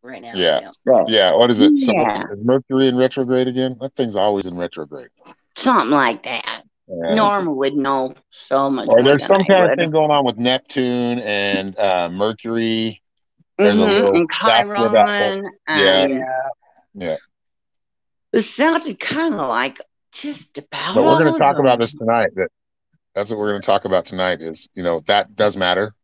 right now. Yeah. You know? So, Yeah. What is it? yeah, Is Mercury in retrograde again? That thing's always in retrograde. something like that. Yeah. Norma would know so much Or more there's than some I kind of would. thing going on with Neptune and Mercury. There's a little. And That's where that whole. Chiron, Yeah. and Yeah. it sounded kind of like just about But we're going all to of talk about them. this tonight. That's what we're going to talk about tonight. Is that does matter,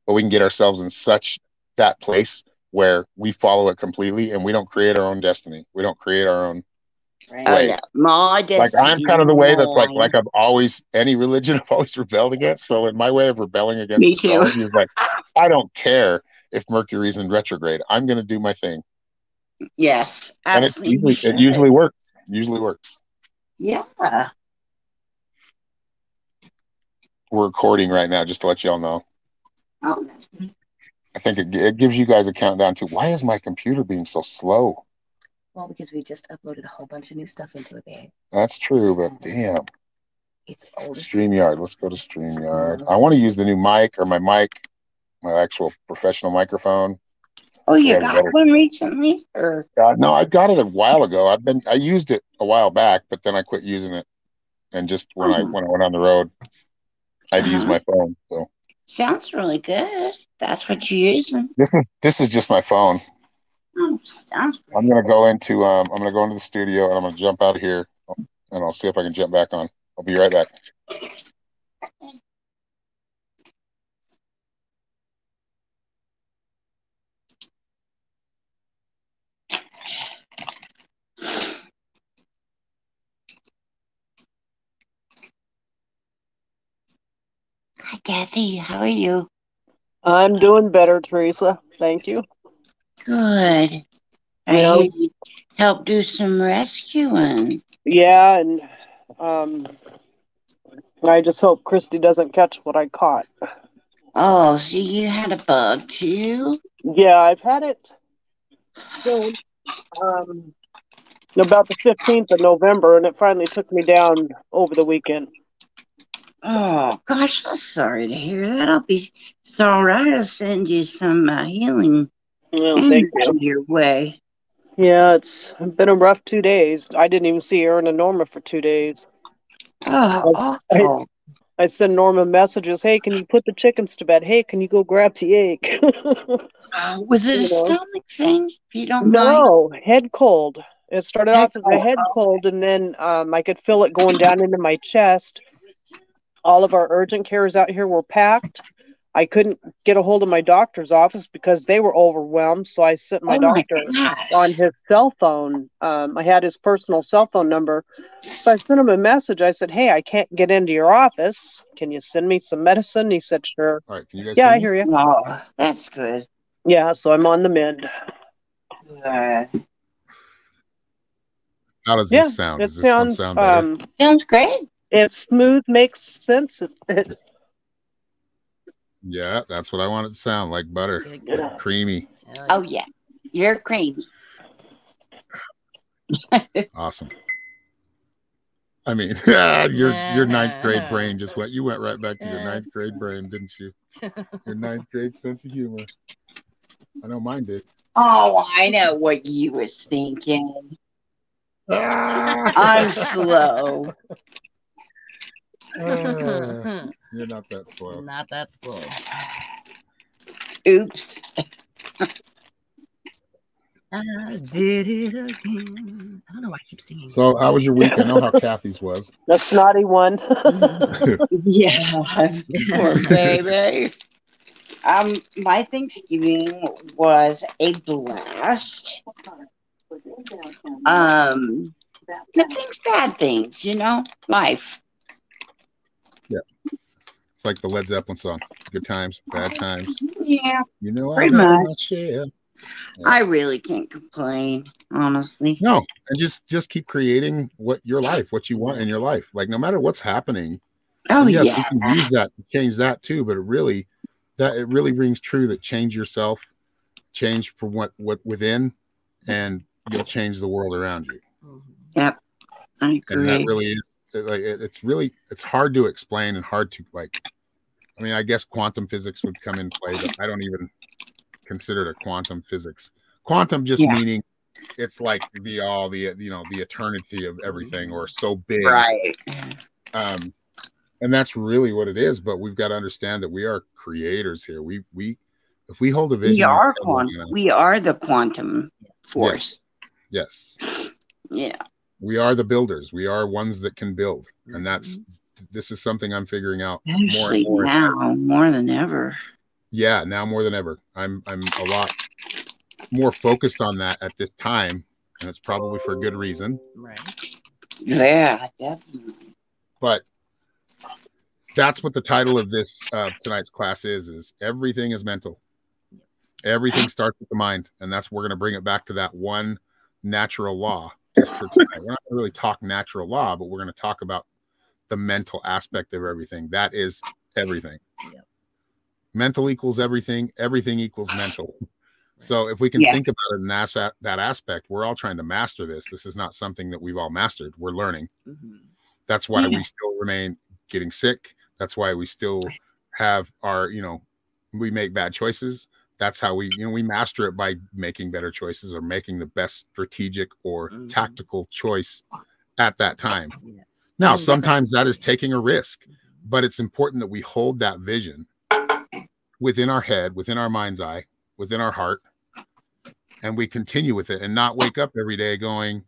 but we can get ourselves in such that place where we follow it completely and we don't create our own destiny. We don't create our own Right. Oh way. no, my Like I'm destiny kind of the is way that's like mine. I've always any religion I've always rebelled against. So in my way of rebelling against Me too. astrology is like I don't care if Mercury's in retrograde. I'm going to do my thing, Yes, and absolutely. You it should. usually works. Usually works. Yeah. We're recording right now, just to let y'all know. Oh, I think it gives you guys a countdown to why is my computer being so slow? Well, because we just uploaded a whole bunch of new stuff into it, babe. That's true, but damn. It's old. StreamYard. Let's go to StreamYard. I want to use the new mic or my actual professional microphone. oh, So we you have a got better. one recently, or No, I got it a while ago. I used it a while back, but then I quit using it. And just when I went on the road, I had to use uh-huh. my phone. So Sounds really good. That's what you're using. this is just my phone. Oh, sounds I'm great. gonna go into the studio and I'm gonna jump out of here and I'll see if I can jump back on. I'll be right back. Hi, Kathy. How are you? I'm doing better, Teresa. Thank you. Good. I Yeah, hear you help do some rescuing. yeah, and um, I just hope Christy doesn't catch what I caught. Oh, so you had a bug too? Yeah, I've had it since um, about the 15th of November, and it finally took me down over the weekend. Oh, gosh, I'm sorry to hear that. It's all right. I'll send you some healing Well, energy thank you. your way. Yeah, it's been a rough 2 days. I didn't even see Aaron and Norma for 2 days. Oh, I, awful. I send Norma messages. Hey, can you put the chickens to bed? Hey, can you go grab the egg? Was it a you know. stomach thing, if you don't mind? No, head cold. It started Heck, off as a head cold, and then I could feel it going down into my chest. All of our urgent cares out here were packed. I couldn't get a hold of my doctor's office because they were overwhelmed. So I sent my oh my doctor on gosh. his cell phone. I had his personal cell phone number. So I sent him a message. I said, "Hey, I can't get into your office. Can you send me some medicine?" He said, "Sure." All right, can you guys Yeah, hear I me? hear you. Oh, that's good. Yeah, so I'm on the mend. How does Yeah, this sound? it Does this one sounds sound better? Sounds great. if smooth makes sense. Yeah, that's what I want it to sound like butter, Good. like creamy. Oh, yeah. You're creamy. Awesome. I mean, your ninth grade brain just went. You went right back to your ninth grade brain, didn't you? Your ninth grade sense of humor. I know mine did. Oh, I know what you was thinking. Ah! I'm slow. You're not that slow. Not that slow. Oops. I did it again. I don't know why I keep singing. So, how was your week? I know how Kathy's was. The snotty one. Yeah, poor baby. My Thanksgiving was a blast. Good things, bad things, life. Yeah, it's like the Led Zeppelin song. Good times, bad times. Yeah, You know, I've pretty had much. my share. Yeah. I really can't complain, honestly. No, and just keep creating what you want in your life. Like no matter what's happening. Oh, And yes, yeah. we can use that to change that too, but it really rings true that change yourself, change for what within, and you'll change the world around you. Yep, I And that agree. really is like it's hard to explain and hard to like. I mean, I guess quantum physics would come in play, but I don't even consider it a Quantum just Yeah. meaning it's like the eternity of everything, or so big. Right. And that's really what it is. But we've got to understand that we are creators here. We if we hold a vision, We are the quantum force. Yes. Yeah. We are the builders. We are ones that can build. And this is something I'm figuring out Actually, more and more. now more than ever. Yeah, now more than ever. I'm a lot more focused on that at this time, and it's probably for a good reason. Right. Yeah, definitely. But that's what the title of this tonight's class is everything is mental. Everything starts with the mind, and we're going to bring it back to that one natural law just for tonight. We're not going to really talk natural law, but we're going to talk about the mental aspect of everything. That is everything. Yep. Mental equals everything. Everything equals mental. So if we can think about it in that aspect, we're all trying to master this. This is not something that we've all mastered. We're learning. That's why we still remain getting sick. That's why we still have our, we make bad choices. That's how we master it, by making better choices or making the best strategic or tactical choice at that time. Yes. Now, sometimes that is taking a risk, but it's important that we hold that vision within our head, within our mind's eye, within our heart, and we continue with it and not wake up every day going,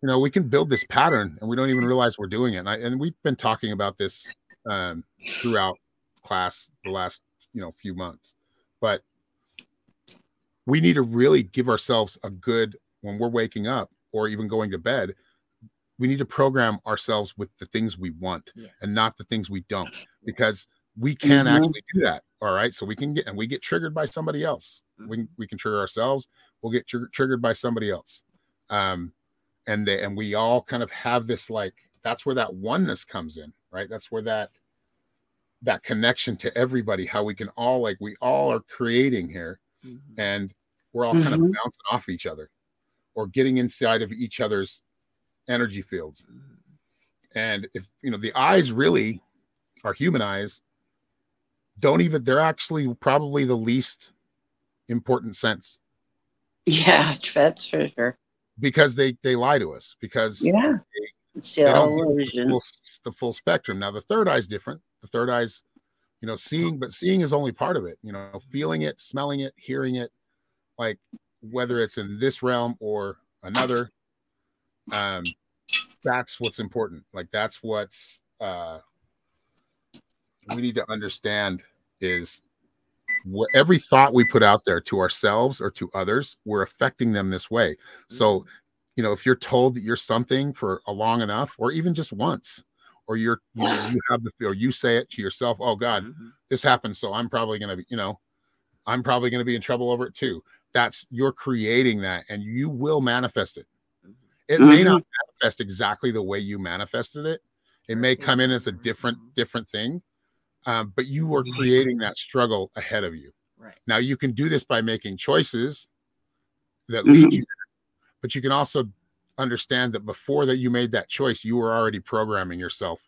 we can build this pattern and we don't even realize we're doing it. And we've been talking about this throughout class the last, few months, but we need to really give ourselves when we're waking up or even going to bed, we need to program ourselves with the things we want and not the things we don't, because we can actually do that. All right. So we get triggered by somebody else. We can trigger ourselves. We'll get triggered by somebody else. And we all kind of have this, that's where that oneness comes in, right? That's where that connection to everybody, how we can all, we all are creating here, and we're all kind of bouncing off each other or getting inside of each other's energy fields. And if, the eyes really are human eyes, they're actually probably the least important sense. Yeah, that's for sure. Because they lie to us, because it's they don't the full spectrum. Now the third eye is different. The third eye's, seeing, but seeing is only part of it. Feeling it, smelling it, hearing it, whether it's in this realm or another, that's what's important. That's what's we need to understand is every thought we put out there to ourselves or to others, we're affecting them this way. So, if you're told that you're something for a long enough, or even just once, or you have or you say it to yourself, oh God, this happened, so I'm probably going to be, I'm probably going to be in trouble over it too. You're creating that, and you will manifest it. It may not manifest exactly the way you manifested it. It may come in as a different thing. But you are creating that struggle ahead of you. Right. Now, you can do this by making choices that lead you there, but you can also understand that before that you made that choice, you were already programming yourself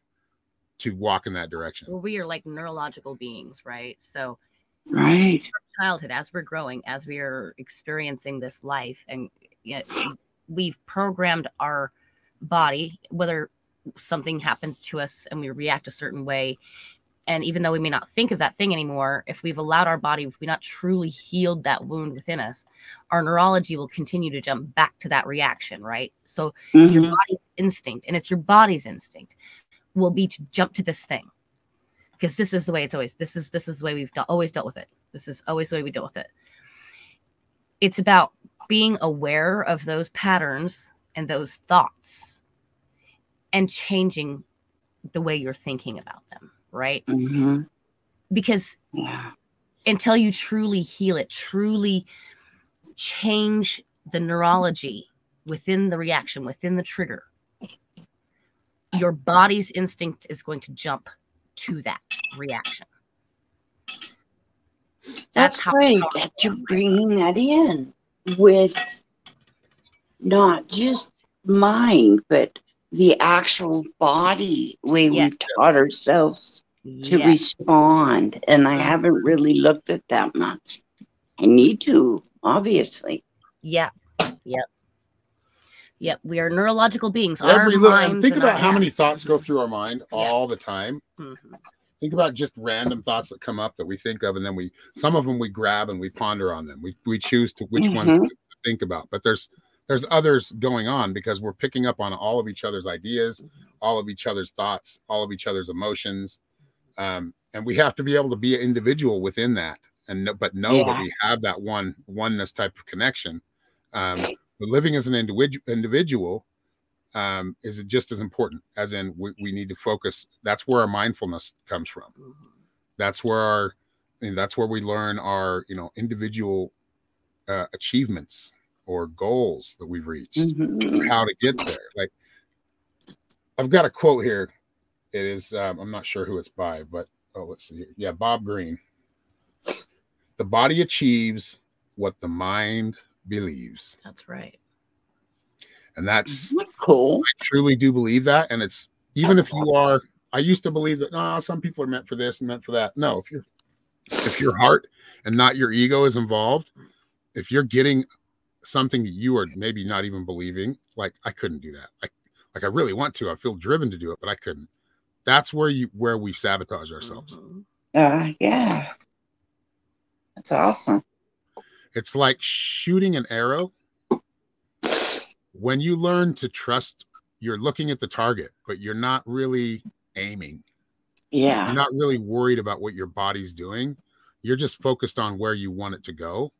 to walk in that direction. Well, we are like neurological beings, right? So, childhood, as we're growing, as we are experiencing this life, and yet we've programmed our body, whether something happened to us and we react a certain way. And even though we may not think of that thing anymore, if we've allowed our body, if we've not truly healed that wound within us, our neurology will continue to jump back to that reaction, right? So your body's instinct, and it's your body's instinct, will be to jump to this thing. Because this is the way it's always, this is the way we've always dealt with it. This is always the way we deal with it. It's about being aware of those patterns and those thoughts and changing the way you're thinking about them. Right? Because until you truly heal it, truly change the neurology within the reaction, within the trigger, your body's instinct is going to jump to that reaction. That's great that you're bringing that in with not just mind, but the actual body way we've taught ourselves to respond. And I haven't really looked at that much. I need to, obviously. Yeah. Yep. Yep. We are neurological beings. Think about how many thoughts go through our mind all the time. Mm-hmm. Think about just random thoughts that come up that we think of, and then some of them we grab and we ponder on them. We choose which ones to think about. But there's others going on because we're picking up on all of each other's ideas, all of each other's thoughts, all of each other's emotions. And we have to be able to be an individual within that, but know that we have that oneness type of connection. But living as an individual is just as important, as in we need to focus. That's where our mindfulness comes from. That's where that's where we learn our individual achievements or goals that we've reached, how to get there. Like, I've got a quote here. It is I'm not sure who it's by, but let's see here. Yeah, Bob Greene. The body achieves what the mind believes. That's right. And that's cool. I truly do believe that. And it's even if you are, I used to believe that some people are meant for this and meant for that. No, if your heart and not your ego is involved, if you're getting something that you are maybe not even believing, like I couldn't do that. I really want to. I feel driven to do it, but I couldn't. That's where we sabotage ourselves. Yeah. That's awesome. It's like shooting an arrow. When you learn to trust, you're looking at the target, but you're not really aiming. Yeah. You're not really worried about what your body's doing. You're just focused on where you want it to go,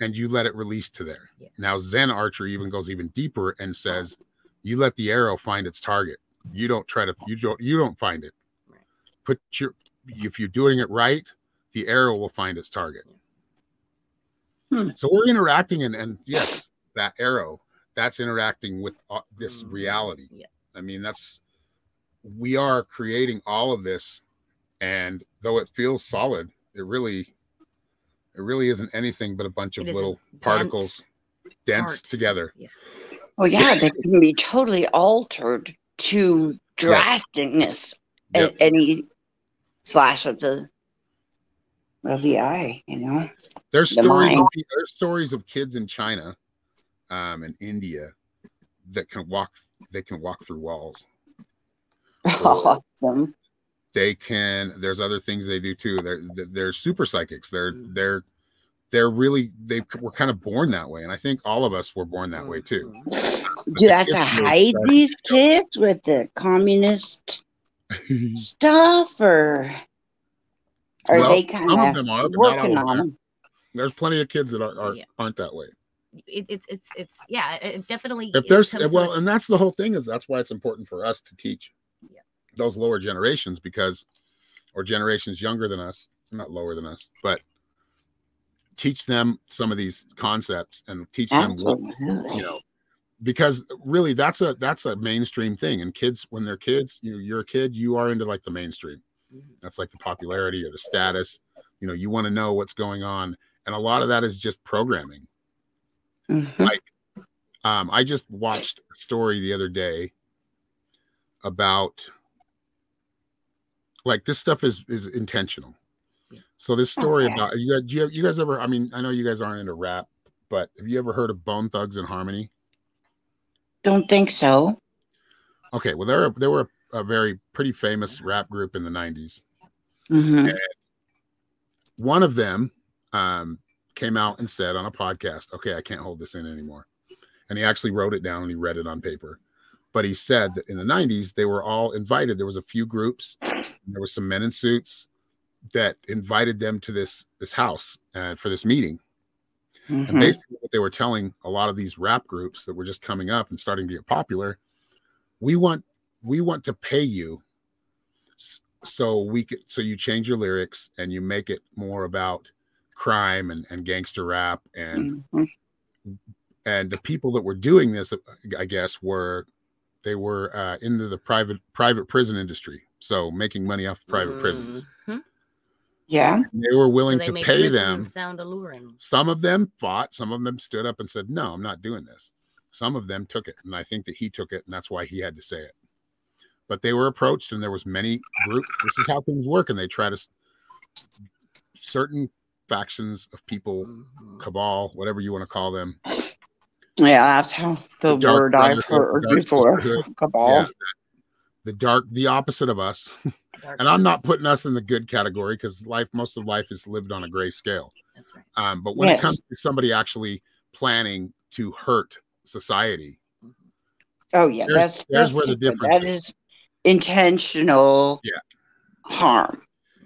and you let it release to there. Yes. Now, Zen archery even goes even deeper and says, you let the arrow find its target. You don't try to, you don't find it. Right. If you're doing it right, the arrow will find its target. So we're interacting, and yes, that arrow, that's interacting with this reality. Yeah. I mean, we are creating all of this, and though it feels solid, it really isn't anything but a bunch of little particles dense together. Yes. Well, yeah, they can be totally altered to drasticness at any flash of the eye, There's stories of kids in China and India that can walk through walls. Awesome. There's other things they do too. They're super psychics. We're kind of born that way, and I think all of us were born that way too. Do you have to hide these kids with the communist stuff, or are they kind of working on them? There's plenty of kids that aren't that way. It definitely. And that's the whole thing, is that's why it's important for us to teach those lower generations, or generations younger than us, not lower than us, but teach them some of these concepts and teach them because really that's a mainstream thing. And kids, when they're kids, you're a kid, you are into like the mainstream. That's like the popularity or the status. You want to know what's going on, and a lot of that is just programming. Like, I just watched a story the other day about, like, this stuff is intentional. So this story about you guys ever? I mean, I know you guys aren't into rap, but have you ever heard of Bone Thugs and Harmony? Don't think so. Okay, well, they were a very pretty famous rap group in the 90s. And one of them came out and said on a podcast, okay, I can't hold this in anymore. And he actually wrote it down and he read it on paper. But he said that in the 90s, they were all invited. There was a few groups. There were some men in suits that invited them to this house for this meeting. And basically what they were telling a lot of these rap groups that were just coming up and starting to get popular, we want to pay you so you change your lyrics and you make it more about crime and gangster rap and the people that were doing this, I guess, were into the private prison industry, so making money off the private prisons. Yeah, they were willing to pay them. Sound alluring. Some of them fought. Some of them stood up and said, "No, I'm not doing this." Some of them took it, and I think that he took it, and that's why he had to say it. But they were approached, and there was many groups. This is how things work, and they try to certain factions of people, cabal, whatever you want to call them. Yeah, that's how the word I've heard before. Cabal. Yeah, the opposite of us. And I'm not putting us in the good category because most of life is lived on a gray scale. That's right. But when it comes to somebody actually planning to hurt society, oh yeah, that's where the difference that is intentional harm,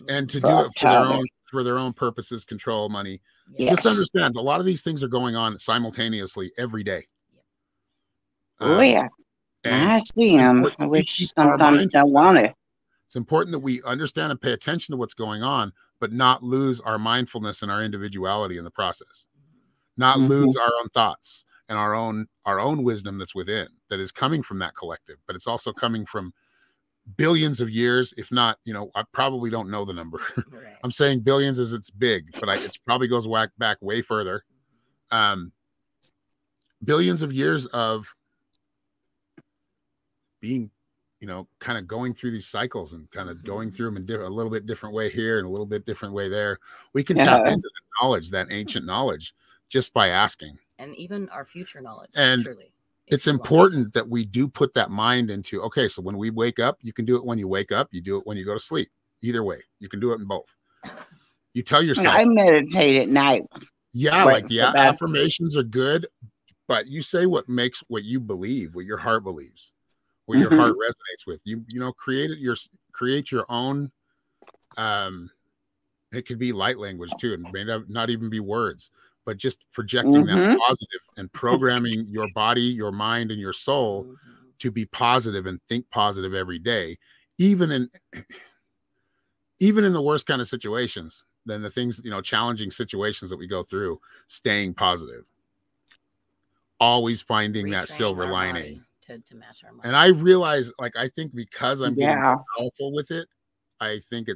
and to do it for their own purposes, control money. Just understand, a lot of these things are going on simultaneously every day. Oh yeah, I see them, which sometimes don't want to. It's important that we understand and pay attention to what's going on, but not lose our mindfulness and our individuality in the process. Not lose our own thoughts and our own wisdom that's within, that is coming from that collective, but it's also coming from billions of years, if not, I probably don't know the number. Right. I'm saying billions as it's big, but it probably goes back way further. Billions of years of being, kind of going through these cycles and kind of going through them in a little bit different way here and a little bit different way there. We can tap into the knowledge, that ancient knowledge, just by asking. And even our future knowledge. And truly, it's important that we do put that mind into, okay, so when we wake up, you can do it when you wake up, you do it when you go to sleep. Either way, you can do it in both. You tell yourself. I meditate at night. Yeah, like the affirmations are good, but you say what you believe, what your heart believes, what your heart resonates with. Create your own. It could be light language too, and may not even be words, but just projecting that positive and programming your body, your mind, and your soul to be positive and think positive every day, even in the worst kind of situations, then the things, challenging situations that we go through, staying positive, always finding that silver lining to match our mind. And I realize, I think because I'm getting powerful with it, I think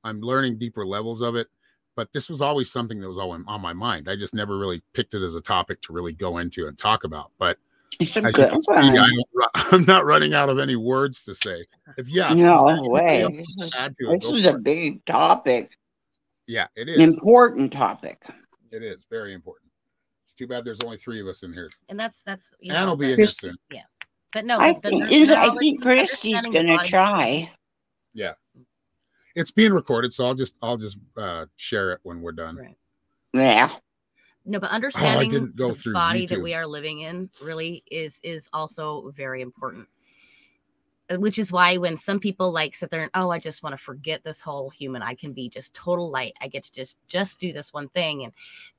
I'm learning deeper levels of it. But this was always something that was always on my mind. I just never really picked it as a topic to really go into and talk about. But it's a good one. I'm not running out of any words to say. No way. This is a big topic. Yeah, it is. An important topic. It is very important. It's too bad there's only 3 of us in here. And that's Anne will be in here soon. Yeah. But no, I think Christy's gonna try. Yeah. It's being recorded, so I'll just share it when we're done. Right. Yeah. No, but understanding the body YouTube. that we are living in really is also very important. Which is why when some people sit there and, I just want to forget this whole human, I can be just total light. I get to just do this one thing, and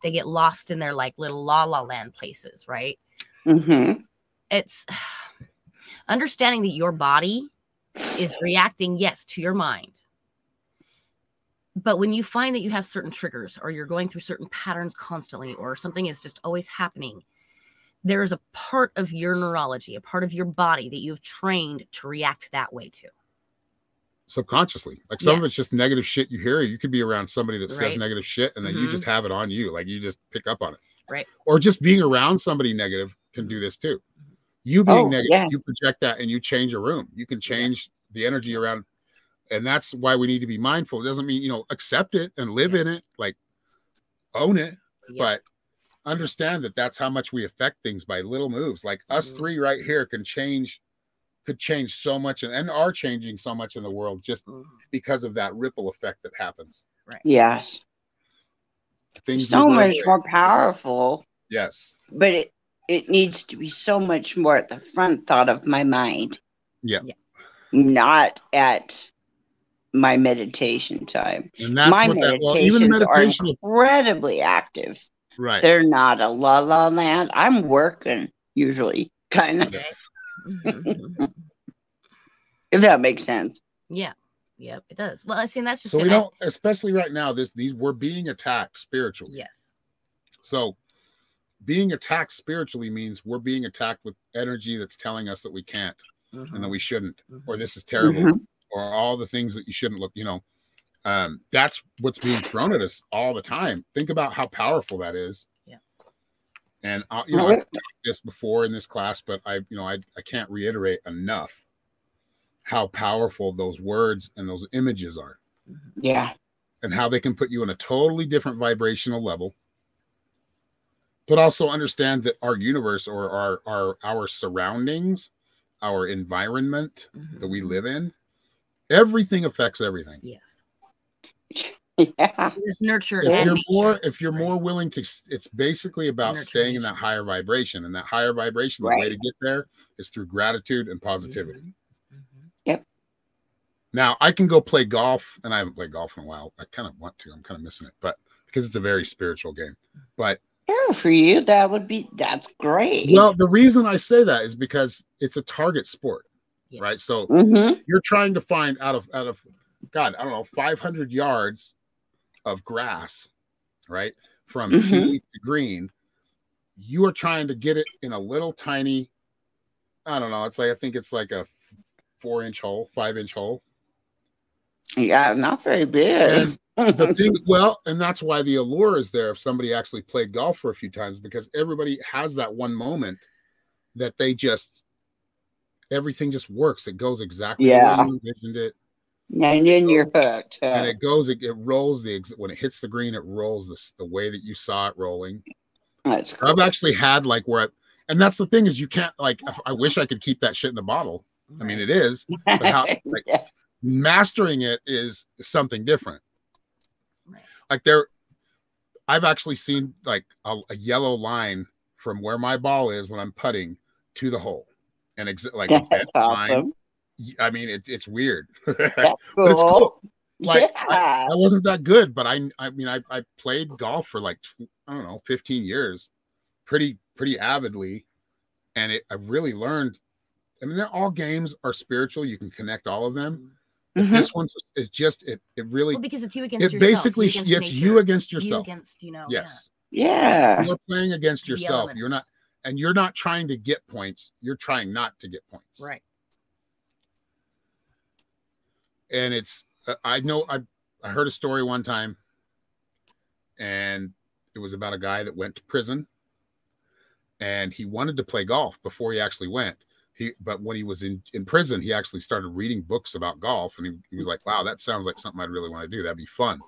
they get lost in their little la la land places, right? It's understanding that your body is reacting, yes, to your mind. But when you find that you have certain triggers, or you're going through certain patterns constantly, or something is just always happening, there is a part of your neurology, a part of your body that you've trained to react that way to. Subconsciously. Some of it's just negative shit you hear. You could be around somebody that says negative shit, and then you just have it on you. You just pick up on it. Right. Or just being around somebody negative can do this too. You being negative, you project that and you change a room. You can change the energy around. And that's why we need to be mindful. It doesn't mean, accept it and live in it, own it, but understand that that's how much we affect things by little moves. Us 3 right here could change so much and are changing so much in the world just because of that ripple effect that happens. Right. Yes. Things so much more powerful. Yes. But it needs to be so much more at the front thought of my mind. Yeah. Not at my meditation time. And that's my meditations are incredibly active. Right. They're not a la la land. I'm working usually, kind of. If that makes sense. Yeah. Yep, it does. Well, I see, that's just so we don't, especially right now, we're being attacked spiritually. Yes. So being attacked spiritually means we're being attacked with energy that's telling us that we can't and that we shouldn't, or this is terrible, or all the things that you shouldn't look, that's what's being thrown at us all the time. Think about how powerful that is. Yeah. And I've talked this before in this class, but I can't reiterate enough how powerful those words and those images are. Yeah. and how they can put you in a totally different vibrational level. But also understand that our universe, or our surroundings, our environment that we live in, everything affects everything. Yes. Yeah. This nurture. If you're more willing to, it's basically about staying in that higher vibration, and that higher vibration, the way to get there is through gratitude and positivity. Yep. Now I can go play golf, and I haven't played golf in a while. I kind of want to. I'm kind of missing it, but because it's a very spiritual game. But for you, that's great. Well, the reason I say that is because it's a target sport, right? So you're trying to find out of God, I don't know, 500 yards of grass, right, from tee to green. You are trying to get it in a little tiny, I don't know, I think it's like a 4-inch hole, 5-inch hole. Yeah, not very big. And the thing, and that's why the allure is there if somebody actually played golf for a few times, because everybody has that one moment that everything just works. It goes exactly the way you envisioned it. And then you're hooked. And it rolls when it hits the green, it rolls the way that you saw it rolling. That's cool. I've actually had and that's the thing is you can't I wish I could keep that shit in a bottle. I mean, it is, but how mastering it is something different. I've actually seen a yellow line from where my ball is when I'm putting to the hole, and that's awesome. I mean, it's weird, that's cool. But it's cool. I wasn't that good, but I played golf for I don't know, 15 years, pretty avidly, and I really learned. I mean, all games are spiritual. You can connect all of them. This one is just it really because it's you against yourself. Basically it's you against yourself. You against, yes. Yeah. You're playing against yourself. You're not trying to get points. You're trying not to get points. Right. And it's I heard a story one time, and it was about a guy that went to prison, and he wanted to play golf before he actually went. But when he was in prison, he actually started reading books about golf, and he was like, wow, that sounds like something I'd really want to do. That'd be fun.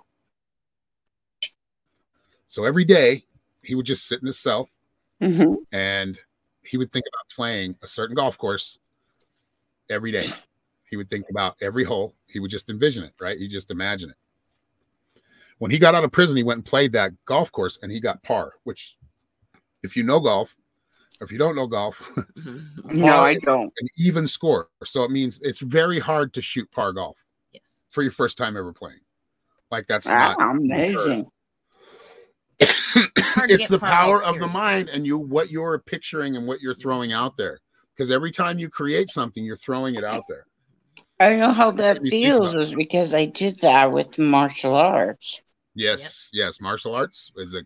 So every day he would just sit in his cell and he would think about playing a certain golf course every day. He would think about every hole. He would just envision it, right? He just imagine it. When he got out of prison, he went and played that golf course, and he got par, which if you know golf, or if you don't know golf, no, I don't. An even score. So it means it's very hard to shoot par golf. Yes. For your first time ever playing. That's not amazing. It's the power of the mind and what you're picturing and what you're throwing out there. Because every time you create something, you're throwing it out there. I know how that feels is because I did that with martial arts. Yes, yes. Martial arts is it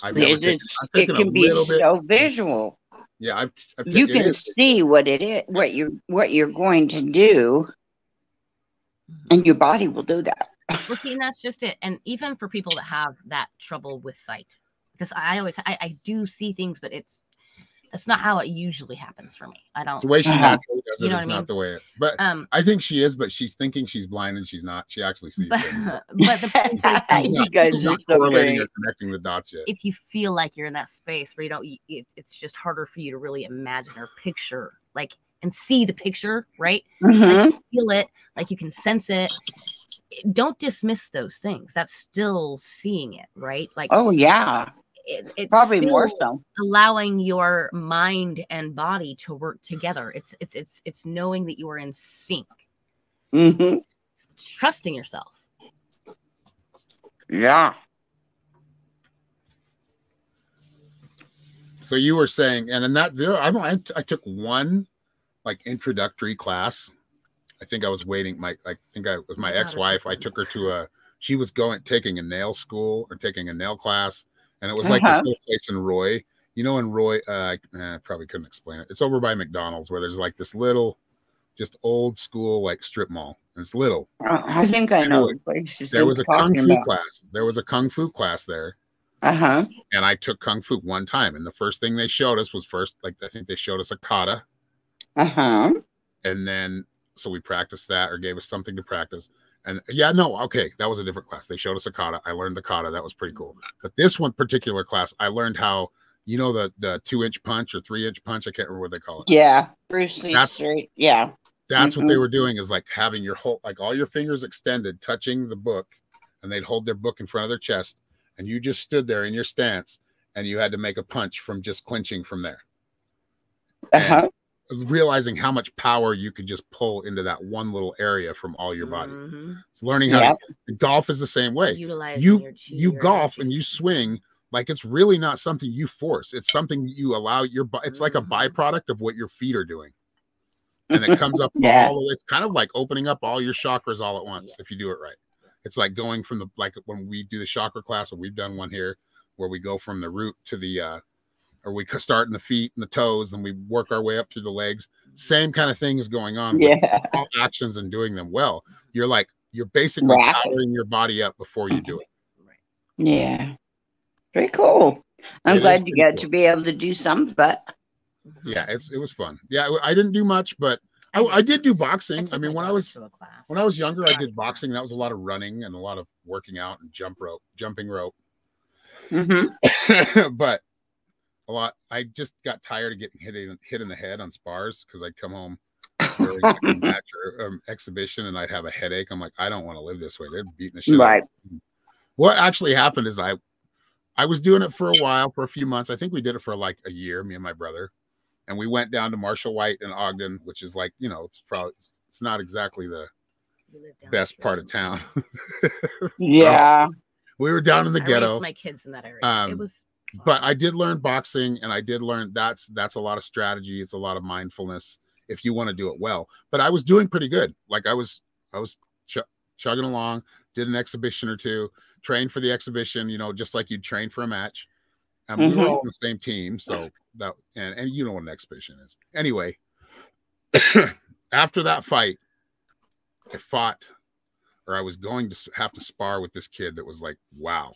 can be so visual. Yeah, you can see what it is, what you're going to do, and your body will do that. Well, see, and that's just it. And even for people that have that trouble with sight, because I do see things, but that's not how it usually happens for me. I don't. It's the way she naturally does it is not the way it. But I think she is, but she's thinking she's blind and she's not. She actually sees things. But the point is, you guys are not correlating or connecting the dots yet. If you feel like you're in that space where it's just harder for you to really imagine or picture, and see the picture, right? Like, feel it, like you can sense it. Don't dismiss those things. That's still seeing it, right? Oh yeah. It's probably more so allowing your mind and body to work together. It's knowing that you are in sync. Trusting yourself. Yeah. So you were saying, and in that I took one introductory class. I think I was waiting. I think I was my ex-wife. I took her to she was taking a nail school or taking a nail class. And it was this little place in Roy. You know, in Roy, I probably couldn't explain it. It's over by McDonald's where there's this little, just old school strip mall. And it's little. I think I know. There was a kung fu class. There was a kung fu class there. And I took kung fu one time. And the first thing they showed us was I think they showed us a kata. And then, so we practiced that or gave us something to practice. And yeah, no, okay, that was a different class. They showed us a kata. I learned the kata. That was pretty cool. But this one particular class, I learned how, you know, the 2-inch punch or 3-inch punch. I can't remember what they call it. Yeah, Bruce Lee straight. Yeah, that's what they were doing, is like having your whole, like all your fingers extended, touching the book, and they'd hold their book in front of their chest, and you just stood there in your stance, and you had to make a punch from just clinching from there. Realizing how much power you could just pull into that one little area from all your body. So learning how to golf is the same way. You golf and you swing like it's really not something you force. It's something you allow your body. It's like a byproduct of what your feet are doing. And it comes up all the way. It's kind of like opening up all your chakras all at once if you do it right. It's like going from the, like when we do the chakra class, or we've done one here where we go from the root to the or we start in the feet and the toes, then we work our way up through the legs. Same kind of thing is going on with all actions and doing them well. You're basically powering your body up before you do it. Yeah. Very cool. I'm glad you got to be able to do some, but yeah, it was fun. Yeah, I didn't do much, but I did do boxing. I mean, when I was younger, I did boxing. That was a lot of running and a lot of working out and jumping rope. But a lot. I just got tired of getting hit in the head on spars, because I'd come home during like a match or exhibition and I'd have a headache. I'm like, I don't want to live this way. They're beating the shit out of me. What actually happened is I was doing it for a while, for a few months. I think we did it for like a year, me and my brother, and we went down to Marshall White in Ogden, which is like, you know, it's not exactly the best part of town. Yeah. We were down in the ghetto. I raised my kids in that area. It was fun. But I did learn boxing, and I did learn that's a lot of strategy. It's a lot of mindfulness if you want to do it well. But I was doing pretty good. Like I was chugging along, did an exhibition or two, trained for the exhibition, you know, just like you'd train for a match. And we were all on the same team. So that, and you know what an exhibition is. Anyway, after that fight, I was going to have to spar with this kid that was like, wow.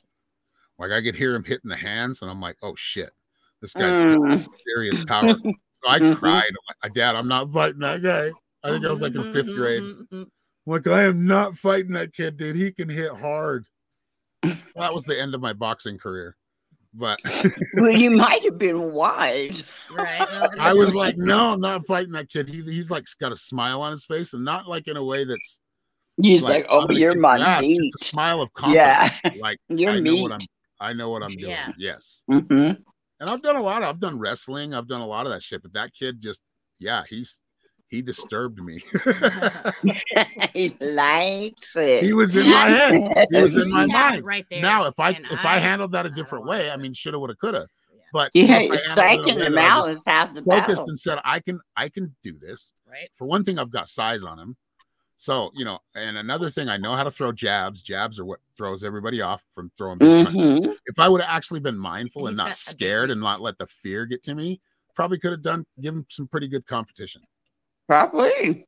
Like I could hear him hitting the hands, and I'm like, oh shit, this guy's got serious power. So I cried. I'm like, Dad, I'm not fighting that guy. I think I was like in 5th grade. I'm like, I am not fighting that kid, dude. He can hit hard. So that was the end of my boxing career. But well, you might have been wise. Right. I was like, no, I'm not fighting that kid. He's like got a smile on his face, and not like in a way that's he's like oh, you're my meat. Just a smile of confidence. Yeah. Like you're I know what I'm doing. Yeah. Yes. And I've done wrestling. I've done a lot of that shit. But that kid just, he disturbed me. He likes it. He was in my head. He was in my mind. Right there. Now, if I handled that a different way, I mean, shoulda, woulda, coulda. But striking them out is half the battle. Focused and said, I can do this. Right. For one thing, I've got size on him. So, you know, and another thing, I know how to throw jabs. Jabs are what throws everybody off from throwing big punches. If I would have actually been mindful and not scared and not let the fear get to me, probably could have given some pretty good competition. Probably.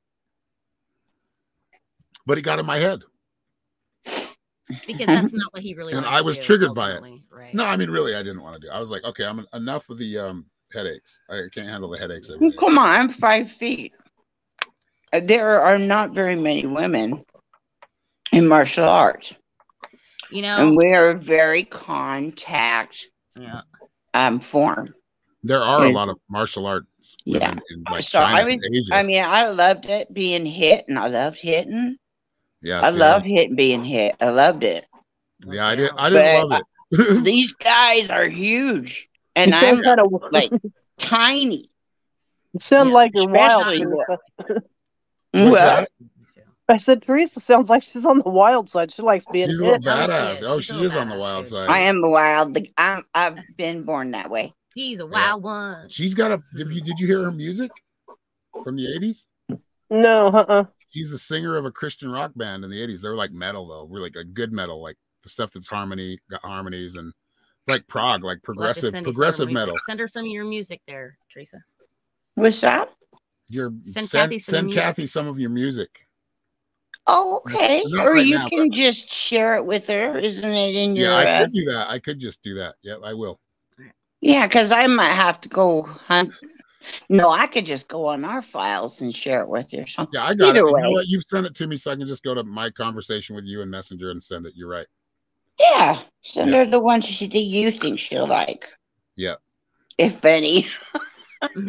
But it got in my head. Because that's not what he really wanted to do. And I was triggered by it. Right. No, I mean, really, I didn't want to do it. I was like, okay, I'm enough of the headaches. I can't handle the headaches every day. Come on, I'm 5 feet. There are not very many women in martial arts. You know, and we are very contact form. There are a lot of martial arts women in like China and Asia. I mean, I loved it being hit, and I loved hitting. Yeah, I loved being hit. I loved it. Yeah, I didn't love it. These guys are huge, and I'm kind of like tiny. You sound like you're wild. Well, I said Teresa sounds like she's on the wild side. She likes being she's hit. a badass. Oh, she is on the wild side. I am wild. I've been born that way. He's a wild one. She's got a. Did you hear her music from the 80s? No, She's the singer of a Christian rock band in the 80s. They were like metal though, really like a good metal, like the stuff that's got harmonies and like prog, like progressive metal. Send her some of your music there, Teresa. What's that? Send Kathy some of your music. Oh, okay. Or right you now, can just share it with her, isn't it? In your I could do that. I could just do that. Yeah, I will. Yeah, because I might have to go hunt No, I could just go on our files and share it with you. So Yeah, I got either it. way. You know what? You've sent it to me, so I can just go to my conversation with you in Messenger and send it. You're right. Yeah, send her the ones that you think she'll like. Yeah. If any.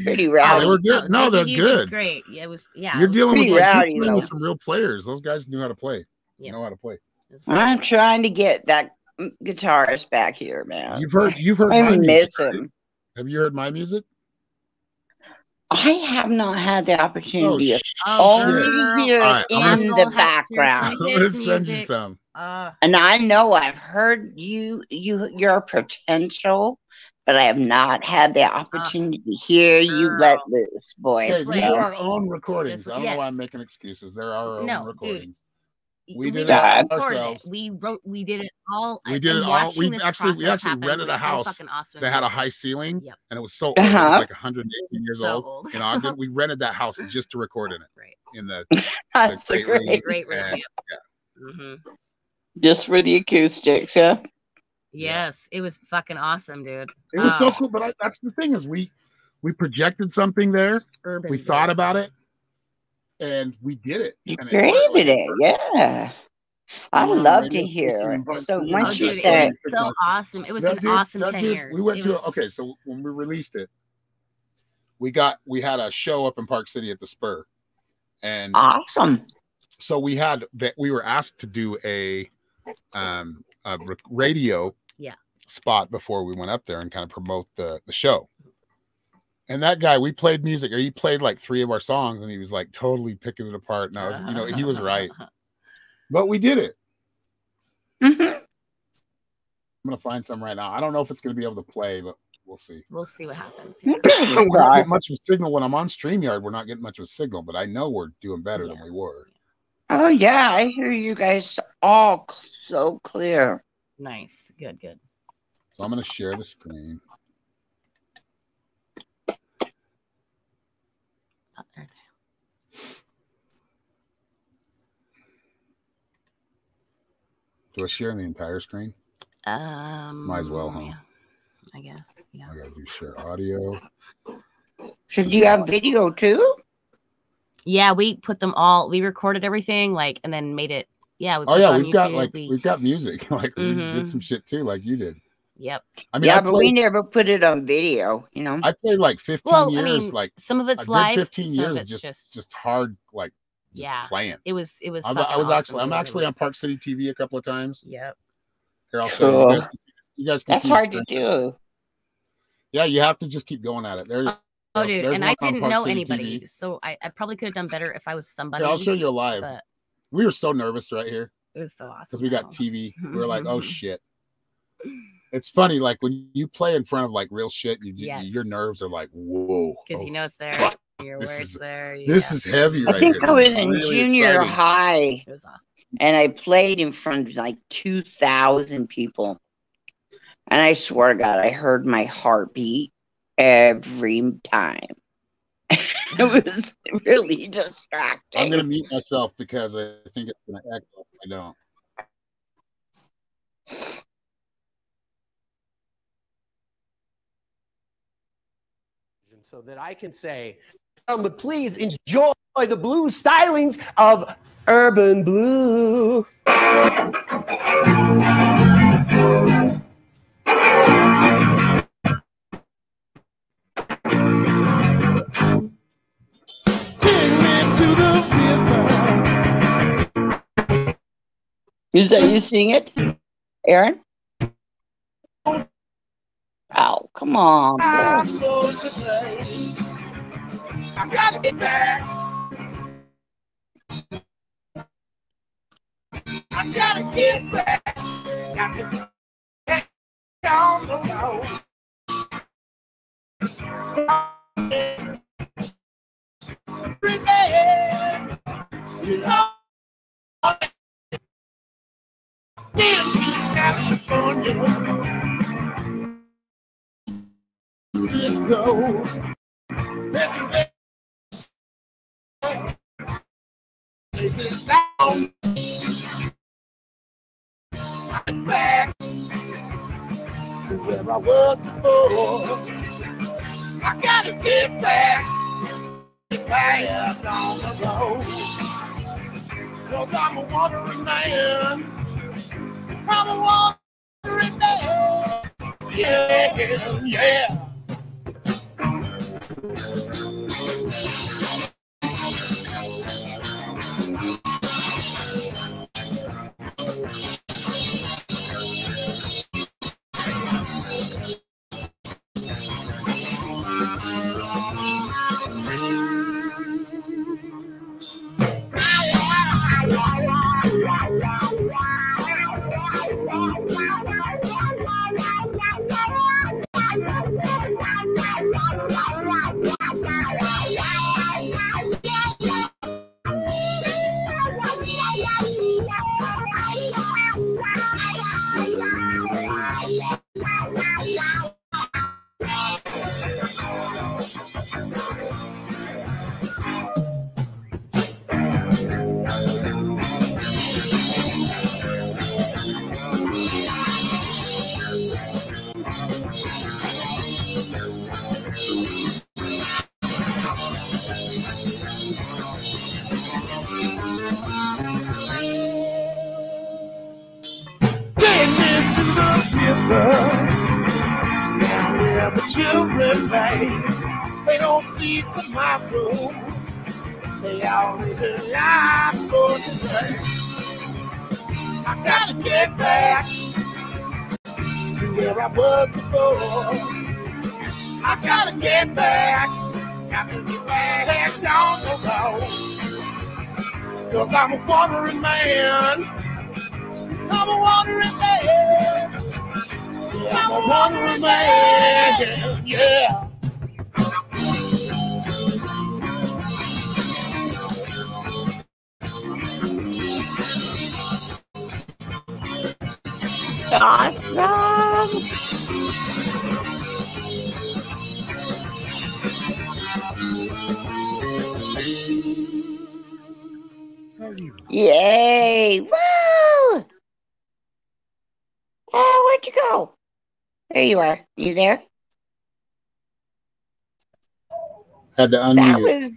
Pretty rowdy. They were good. No, they're good. Great. Yeah, it was. Yeah, you're dealing with rowdy, you're dealing with some real players. Those guys knew how to play. Yeah. Know how to play. I'm trying to get that guitarist back here, man. You've heard I my miss music, him. Right? Have you heard my music? I have not had the opportunity to Oh, only hear it in the background. I'm gonna send you some. And I know I've heard your potential, but I have not had the opportunity to hear you let loose, boys. Okay, these are our own recordings. I don't know why I'm making excuses. They're our own recordings. Dude. We did it ourselves. We did it all. We did it all. We actually rented a house that had a high ceiling, and it was so old. It was like 118 years old in Ogden. We rented that house just to record in it. Right. In the That's the great room. Yeah. Mm-hmm. Just for the acoustics, yeah. Yes, it was fucking awesome, dude. It was so cool. But that's the thing is we projected something there. We thought about it. And we did it. You created it, yeah. I'd love to hear it. So once you said, it was so awesome. It was an awesome 10 years. We went okay, so when we released it, we had a show up in Park City at the Spur. And awesome. So we were asked to do a radio spot before we went up there and kind of promote the show. And that guy, we played music, or he played like 3 of our songs, and he was like totally picking it apart. And I was, he was right. But we did it. Mm-hmm. I'm gonna find some right now. I don't know if it's gonna be able to play, but we'll see. We'll see what happens. We're not getting much of a signal when I'm on StreamYard. We're not getting much of a signal, but I know we're doing better than we were. Oh yeah, I hear you guys all so clear. Nice, good. So I'm gonna share the screen. Do I share the entire screen? Might as well, huh? Yeah, I guess. Yeah. I gotta do share audio. Should you have video too? Yeah, we put them all. We recorded everything, and then made it. Yeah. We've got music. We did some shit too, like you did. Yep. I mean, but we never put it on video. You know, I played like 15 years. I mean, like some of it's live. 15 years of just hard, like playing. It was. I'm actually on Park City TV a couple of times. Yep. Here, I'll show you. You guys can That's hard to do. Yeah, you have to just keep going at it. Dude, and I didn't know anybody, so I probably could have done better if I was somebody. Here, I'll show you live. But we were so nervous right here. It was so awesome because we got TV. We were like, oh shit. It's funny, like when you play in front of like real shit, your nerves are like, whoa. Because you know it's there. Your words there. This is heavy right here. I was in junior high. It was awesome. And I played in front of like 2,000 people. And I swear to God, I heard my heartbeat every time. It was really distracting. I'm going to mute myself because I think it's going to echo if I don't. So that I can say, but please enjoy the blue stylings of Urban Blue. Is that you sing it, Aaron? Oh, come on. I gotta get back. I gotta get back. Got to get back on the road. You know, California. See it go. Places out. I'm back to where I was before. I gotta get back. I'm a wandering man. I'm a wandering man. Yeah, yeah. Where the children play, they don't see tomorrow. They all live their life for today. I got to get back to where I was before. I got to get back, got to get back down the road. Cause I'm a wandering man. I'm a wandering man. I'm a wandering man, yeah. Awesome. Yay! Woo! Oh, where'd you go? There you are. You there? Had to unmute. That was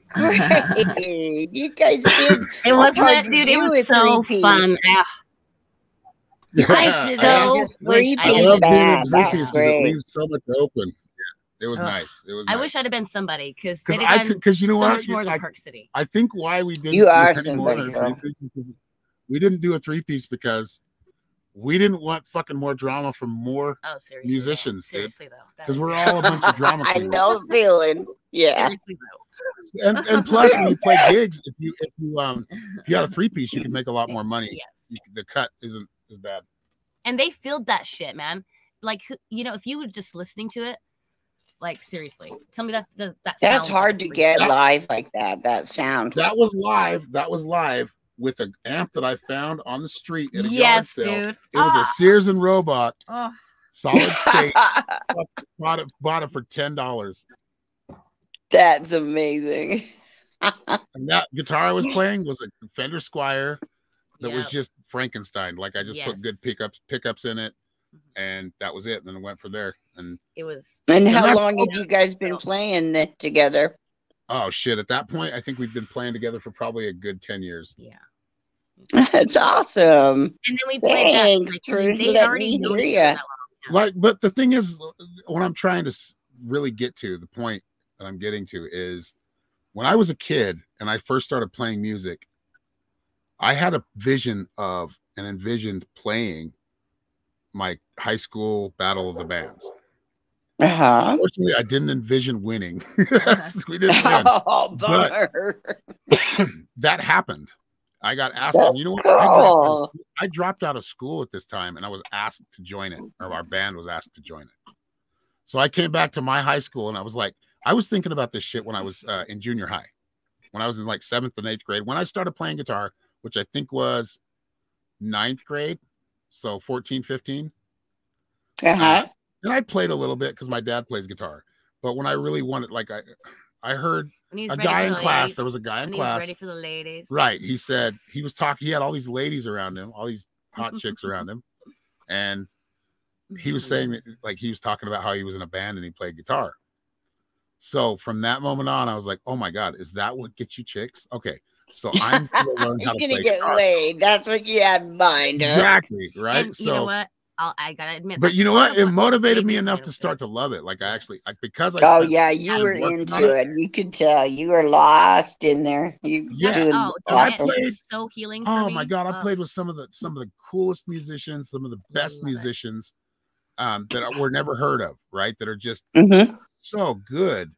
great. You guys did. It wasn't, dude. It was so fun. I so wish I love being in bad. three That's piece because it great. leaves so much open. Yeah, it was nice. It was. I nice. wish I'd have been somebody because they'd have done you know so what? much more than Park City. I think why we didn't You are do any more somebody, than a girl. three piece. We didn't do a three piece because we didn't want fucking more drama from more musicians, seriously though, because we're all a bunch of drama I queens. know the feeling. Yeah. Seriously though. And plus, when you play gigs, if you had a three piece, you could make a lot more money. Yes. The cut isn't as bad. And they filled that shit, man. Like, you know, if you were just listening to it, like, seriously, tell me that That's hard to get live like that. That sound. That was live. That was live with an amp that I found on the street at a yard sale. Dude. It was a Sears and Robot, solid state. bought it for $10. That's amazing. And that guitar I was playing was a Fender Squire that was just Frankenstein. Like I just put good pickups in it, and that was it. And then it went from there. And it was. And how long have you guys been playing together? Oh shit! At that point, I think we've been playing together for probably a good 10 years. Yeah. That's awesome. And then we played Thanks that. for They already letting knew me each hear other ya. that long. Like, but the thing is, what I'm trying to really get to, the point that I'm getting to is when I was a kid and I first started playing music, I had a vision of and envisioned playing my high school battle of the bands. Unfortunately, I didn't envision winning. We didn't win. Oh, bummer. That happened. I got asked, and you know what? I dropped out of school at this time, and I was asked to join it, or our band was asked to join it. So I came back to my high school, and I was like, I was thinking about this shit when I was in junior high, when I was in like 7th and 8th grade, when I started playing guitar, which I think was 9th grade, so 14, 15. And I played a little bit because my dad plays guitar. But when I really wanted, like, I heard a guy in class. There was a guy in class. He was ready for the ladies. Right. He said he was talking. He had all these ladies around him, all these hot chicks around him, and he was saying that, like, he was talking about how he was in a band and he played guitar. So from that moment on, I was like, oh my God, is that what gets you chicks? Okay. So I'm going to learn how to You're play gonna get guitar. laid. That's what you had in mind, huh? Exactly, right? And so you know what? I gotta admit, but that's you know part what? of It motivated made me enough to feel start to this. love it. Like I actually, because I Oh spent yeah, you time were working on into it. You could tell you were lost in there. You Yeah. doing Oh, dude, And I awesome. played. it's so healing for Oh me. my God, I played with some of the coolest musicians, some of the best musicians that were never heard of, right? That are just so good.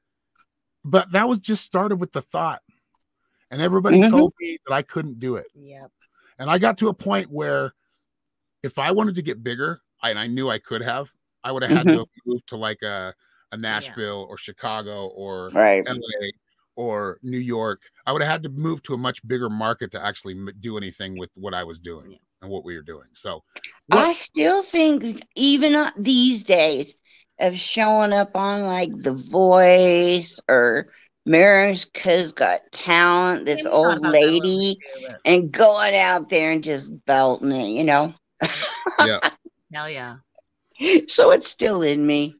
But that was just started with the thought. And everybody told me that I couldn't do it. Yep. And I got to a point where if I wanted to get bigger, and I knew I could have, I would have had to have moved to like a Nashville or Chicago or LA or New York. I would have had to move to a much bigger market to actually do anything with what I was doing and what we were doing. So I still think even these days of showing up on like The Voice or America's Got Talent, this old lady, and going out there and just belting it, you know. Yeah. Hell yeah. So it's still in me.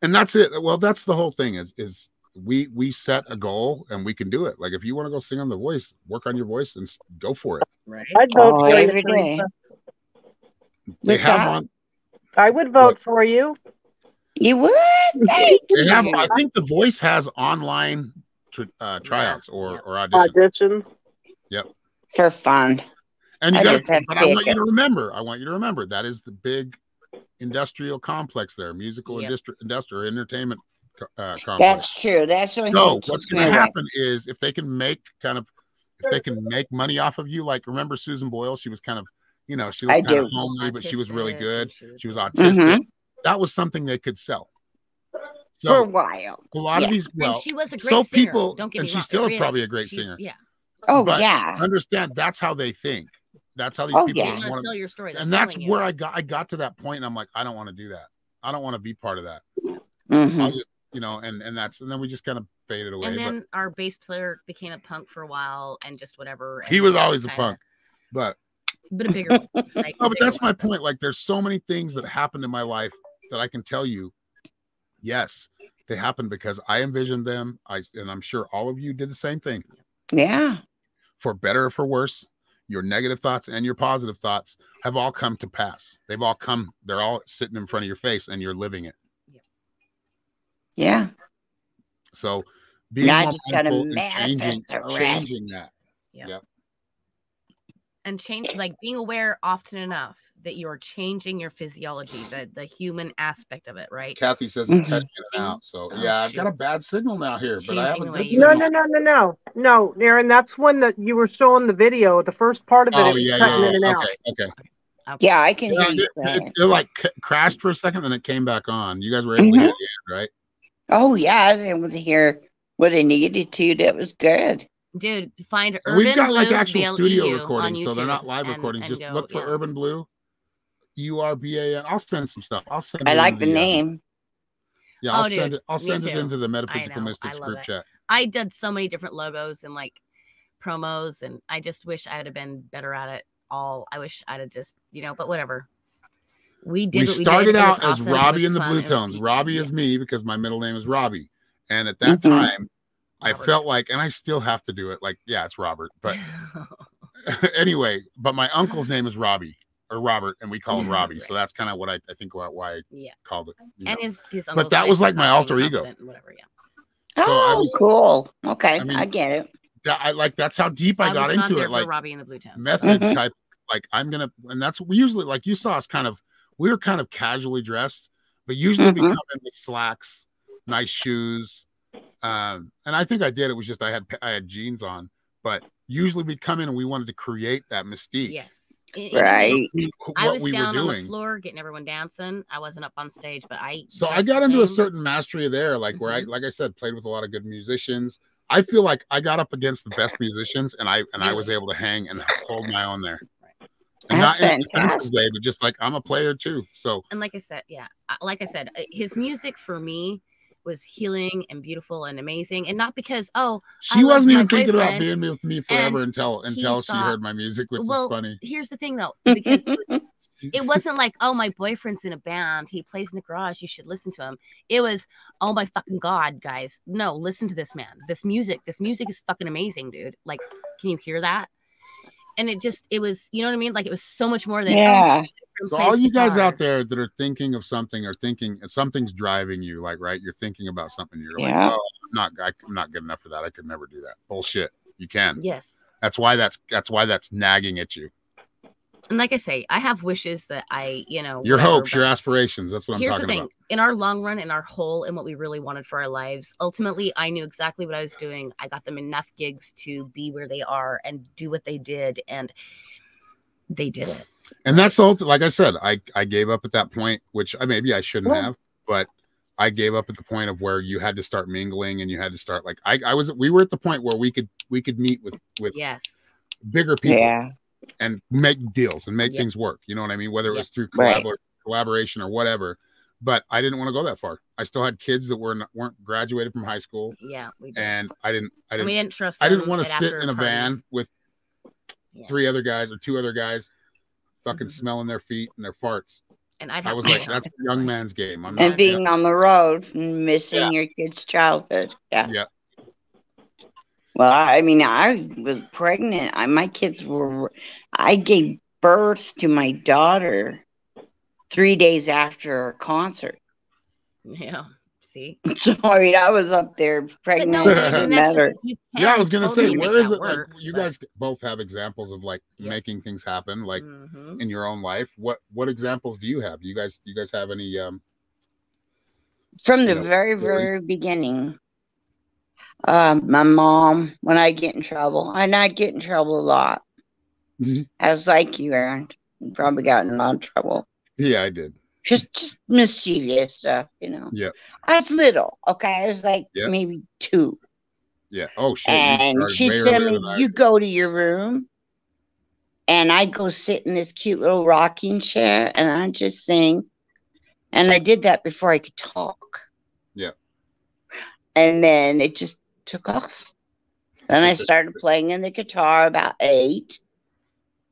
And that's it. Well, that's the whole thing is we set a goal and we can do it. Like if you want to go sing on The Voice, work on your voice and go for it. Right. I'd vote for you, every day. Teresa. They have on. I would vote for you. You would? Thank They have. you. I think The Voice has online tryouts or auditions. Auditions. Yep. For fun. And you I got. just have But to I pick want you it. to remember. I want you to remember that is the big industrial complex there, musical industrial entertainment complex. That's true. That's what. So what's going to happen is if they can make money off of you, like remember Susan Boyle? She was kind of, she was kind of homely, but she was really good. She was autistic. That was something they could sell. So for a while. A lot of these, and she was a great singer. People, don't get me and wrong, she's still probably a great singer. Yeah. Oh but yeah. Understand that's how they think. That's how these people want to sell your story. And that's where I got to that point. And I'm like, I don't want to do that. I don't want to be part of that. I'll just, and then we just kind of faded away. And then our bass player became a punk for a while and just whatever. And he was always a punk, but a bigger one. Like, no, but that's my point. Like there's so many things that happened in my life that I can tell you, yes, they happened because I envisioned them. And I'm sure all of you did the same thing. Yeah. For better or for worse, your negative thoughts and your positive thoughts have all come to pass. They're all sitting in front of your face and you're living it. Yeah. So being more mindful and changing that. Yep. And being aware often enough that you are changing your physiology, the human aspect of it, right? Kathy says it's cutting in and out. So I've got a bad signal now here, but I have a good signal. No, Aaron, that's when you were showing the video. The first part of it, it was cutting in and out. Okay. Yeah, I can hear you. It like crashed for a second, then it came back on. You guys were able to hear the end, right? Oh yeah, I was able to hear what I needed to. That was good. Dude, find Urban Blue. We've got like actual studio recordings, so they're not live recordings. Just look for Urban Blue. URBAN. I'll send some stuff. I like the name. Yeah, I'll send it. I'll send it into the Metaphysical Mystics group chat. I did so many different logos and like promos, and I just wish I would have been better at it all. I wish I'd have just, but whatever. We started out as Robbie and the Blue Tones. Robbie is me because my middle name is Robbie. And at that time, I felt like, and I still have to do it. Like, yeah, it's Robert. But anyway, but my uncle's name is Robbie or Robert, and we call him Robbie. Right. So that's kind of what I think why I called it. And his but that was like my alter ego. Whatever, yeah. Oh, so cool. Okay, I get it. That's how deep I got into it. Like Robbie and the Blue Tones. Method type. Like and that's usually like you saw us we were kind of casually dressed, but usually we come in with slacks, nice shoes. And I think I did. It was just I had jeans on, but usually we'd come in and we wanted to create that mystique. Yes. Right. I was down on the floor getting everyone dancing. I wasn't up on stage, but I got into a certain mastery there, like where like I said, played with a lot of good musicians. I feel like I got up against the best musicians and I was able to hang and hold my own there. And not in a defensive way, but just like I'm a player too. So and like I said, his music for me was healing and beautiful and amazing, and not because she wasn't even thinking about being with me forever until she heard my music, which is funny. Here's the thing though, because it wasn't like, oh, my boyfriend's in a band, he plays in the garage, you should listen to him. It was, oh my fucking God, guys, no, listen to this man. This music is fucking amazing, dude. Like, can you hear that? And it was, you know what I mean? Like, it was so much more than so all you guys out there that are thinking of something or thinking something's driving you, like, right, you're thinking about something, you're like, oh, I'm not good enough for that, I could never do that. Bullshit. You can. Yes. That's why that's nagging at you. And like I say, I have wishes that your hopes, your aspirations. That's what I'm talking about. Here's the thing. In our long run, in our whole, and what we really wanted for our lives, ultimately, I knew exactly what I was doing. I got them enough gigs to be where they are and do what they did. And they did it. And that's the whole thing. Like I said, I gave up at that point, which maybe I shouldn't have, but I gave up at the point of where you had to start mingling and you had to start, like, we were at the point where we could meet with bigger people. And make deals and make things work. You know what I mean? Whether it was through collaboration or whatever. But I didn't want to go that far. I still had kids that weren't graduated from high school. Yeah, we did. And I didn't trust them. I didn't want to sit in a van with 3 other guys or 2 other guys fucking smelling their feet and their farts. And I was like, that's a young man's game. I'm not being on the road and missing your kid's childhood. Yeah. Well, I mean, I was pregnant. I gave birth to my daughter 3 days after a concert. Yeah. See? So, I mean, I was up there pregnant. I was going to say, where is it? Like, you guys both have examples of, like, making things happen, like, in your own life. What examples do you have? You guys have any? From the very, very beginning. My mom, when I get in trouble, and I get in trouble a lot. As like you, Aaron, you probably got in a lot of trouble. Yeah, I did. Just mischievous stuff, you know. Yeah. I was little, okay. I was like maybe 2. Yeah. Oh shit. And she said to me, "You go to your room," and I go sit in this cute little rocking chair, and I just sing. And I did that before I could talk. Yeah. And then it just took off. Then I started playing in the guitar about 8.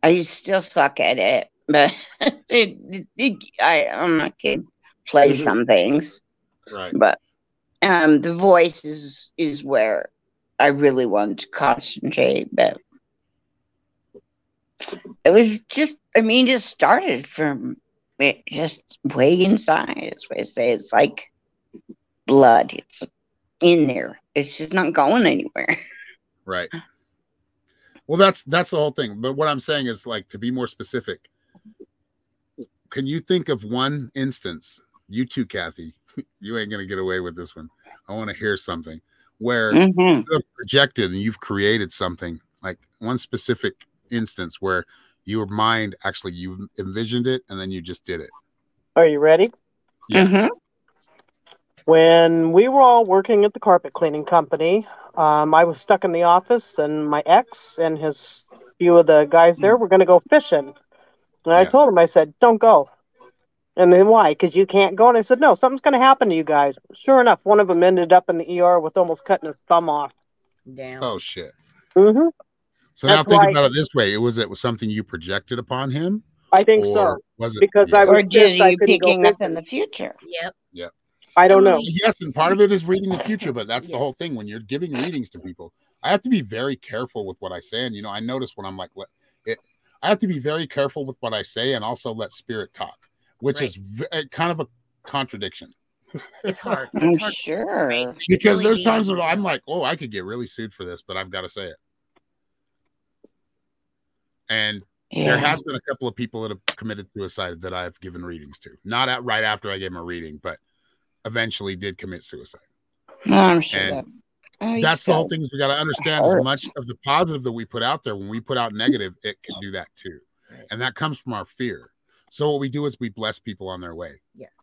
I still suck at it, but I'm not kidding. Play some things, right? But the voice is where I really wanted to concentrate. But it was just, I mean, it started from it just way inside. That's what I say. It's like blood. It's in there. It's just not going anywhere. Right. Well, that's the whole thing. But what I'm saying is, like, to be more specific, can you think of one instance, you too, Kathy, you ain't going to get away with this one. I want to hear something where you have projected and you've created something, like one specific instance where your mind actually, you envisioned it and then you just did it. Are you ready? Yeah. When we were all working at the carpet cleaning company, I was stuck in the office, and my ex and his few of the guys there were going to go fishing. And I told him, I said, "Don't go." And then why? Because you can't go. And I said, "No, something's going to happen to you guys." Sure enough, one of them ended up in the ER with almost cutting his thumb off. Damn. Oh shit. So now think about it this way: it was something you projected upon him. I think so. Was it? Because I was picking up in the future. Yep. Yep. I don't know. Yes, and part of it is reading the future, but that's the whole thing. When you're giving readings to people, I have to be very careful with what I say. And, you know, I notice when I'm like, I have to be very careful with what I say and also let spirit talk, which is kind of a contradiction. It's hard. I'm sure. Right? Because there's times when I'm like, oh, I could get really sued for this, but I've got to say it. And there has been a couple of people that have committed suicide that I've given readings to. Not right after I gave them a reading, but eventually did commit suicide. I'm sure. That's the whole thing is we got to understand as much of the positive that we put out there. When we put out negative, it can do that too. And that comes from our fear. So what we do is we bless people on their way. Yes.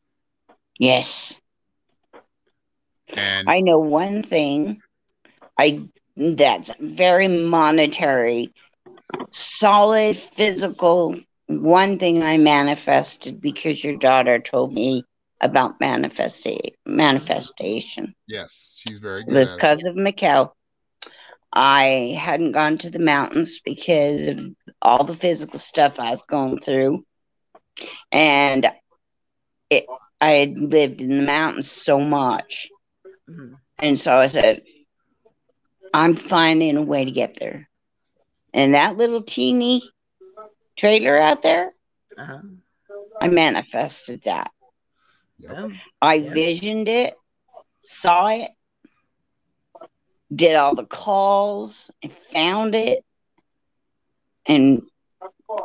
Yes. And I know one thing that's very monetary, solid, physical. One thing I manifested because your daughter told me about manifestation. Yes, she's very It good was at it. because of Mikkel. I hadn't gone to the mountains because of all the physical stuff I was going through. And I had lived in the mountains so much. Mhm. And so I said, I'm finding a way to get there. And that little teeny trailer out there, Uh-huh. I manifested that. Yep. I visioned it, saw it, did all the calls, and found it. And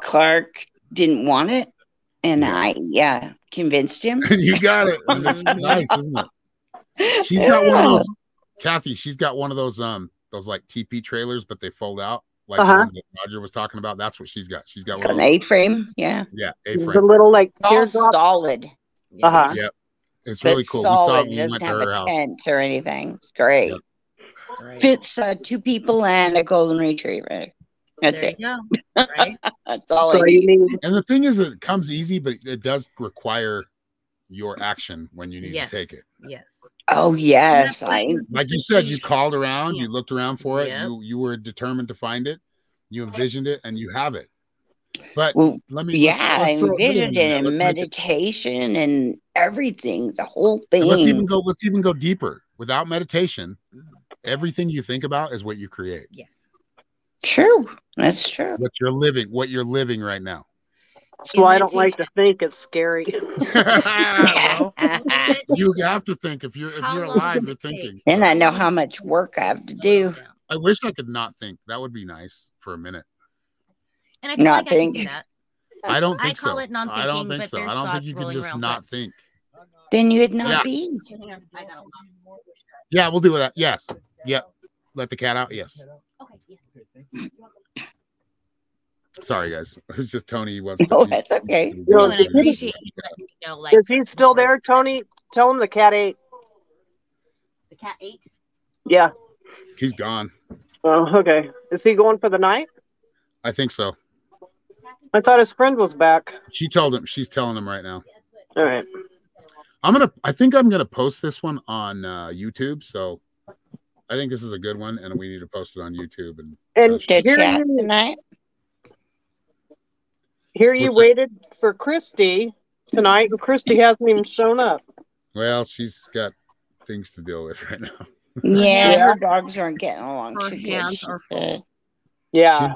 Clark didn't want it. And I convinced him. You got it. And it's nice, isn't it? She's got one of those, Kathy, she's got one of those like TP trailers, but they fold out. Like the ones that Roger was talking about. That's what she's got. She's got one of those. An A-frame, yeah. Yeah, A-frame. The little like all solid. Yep. It's really cool. Solid. We It went doesn't to have her a house. tent or anything. It's great. Yep. Fits 2 people and a golden retriever. That's there it. You go. Right? That's all I need. And the thing is, it comes easy, but it does require your action when you need to take it. Yes. Oh yes, like you said, you called around, you looked around for it, you were determined to find it, you envisioned it, and you have it. But I envisioned it in meditation and everything, the whole thing. And let's even go deeper. Without meditation, everything you think about is what you create. Yes. True. That's true. What you're living right now. That's why I don't like to think. It's scary. Well, you have to think. If you're alive, you're thinking. Then I know how much work I have to do. I wish I could not think. That would be nice for a minute. And I feel like I can do that. I don't think so. I call it non-thinking. I don't think so. I don't think you can just not think. Then you would not be. Yeah, we'll do that. Yes. Yep. Let the cat out. Yes. Okay. Yeah. Sorry, guys. It's just Tony wants to. Oh, that's okay. No, and I appreciate you letting me know. Like, is he still there, Tony? Tell him the cat ate. The cat ate? Yeah. He's gone. Oh, okay. Is he going for the night? I think so. I thought his friend was back. She told him. She's telling him right now. All right. I think I'm gonna post this one on YouTube. So I think this is a good one, and we need to post it on YouTube. And here you waited for Christy tonight, and Christy hasn't even shown up. Well, she's got things to deal with right now. Yeah, her dogs aren't getting along. Her hands are full. Yeah,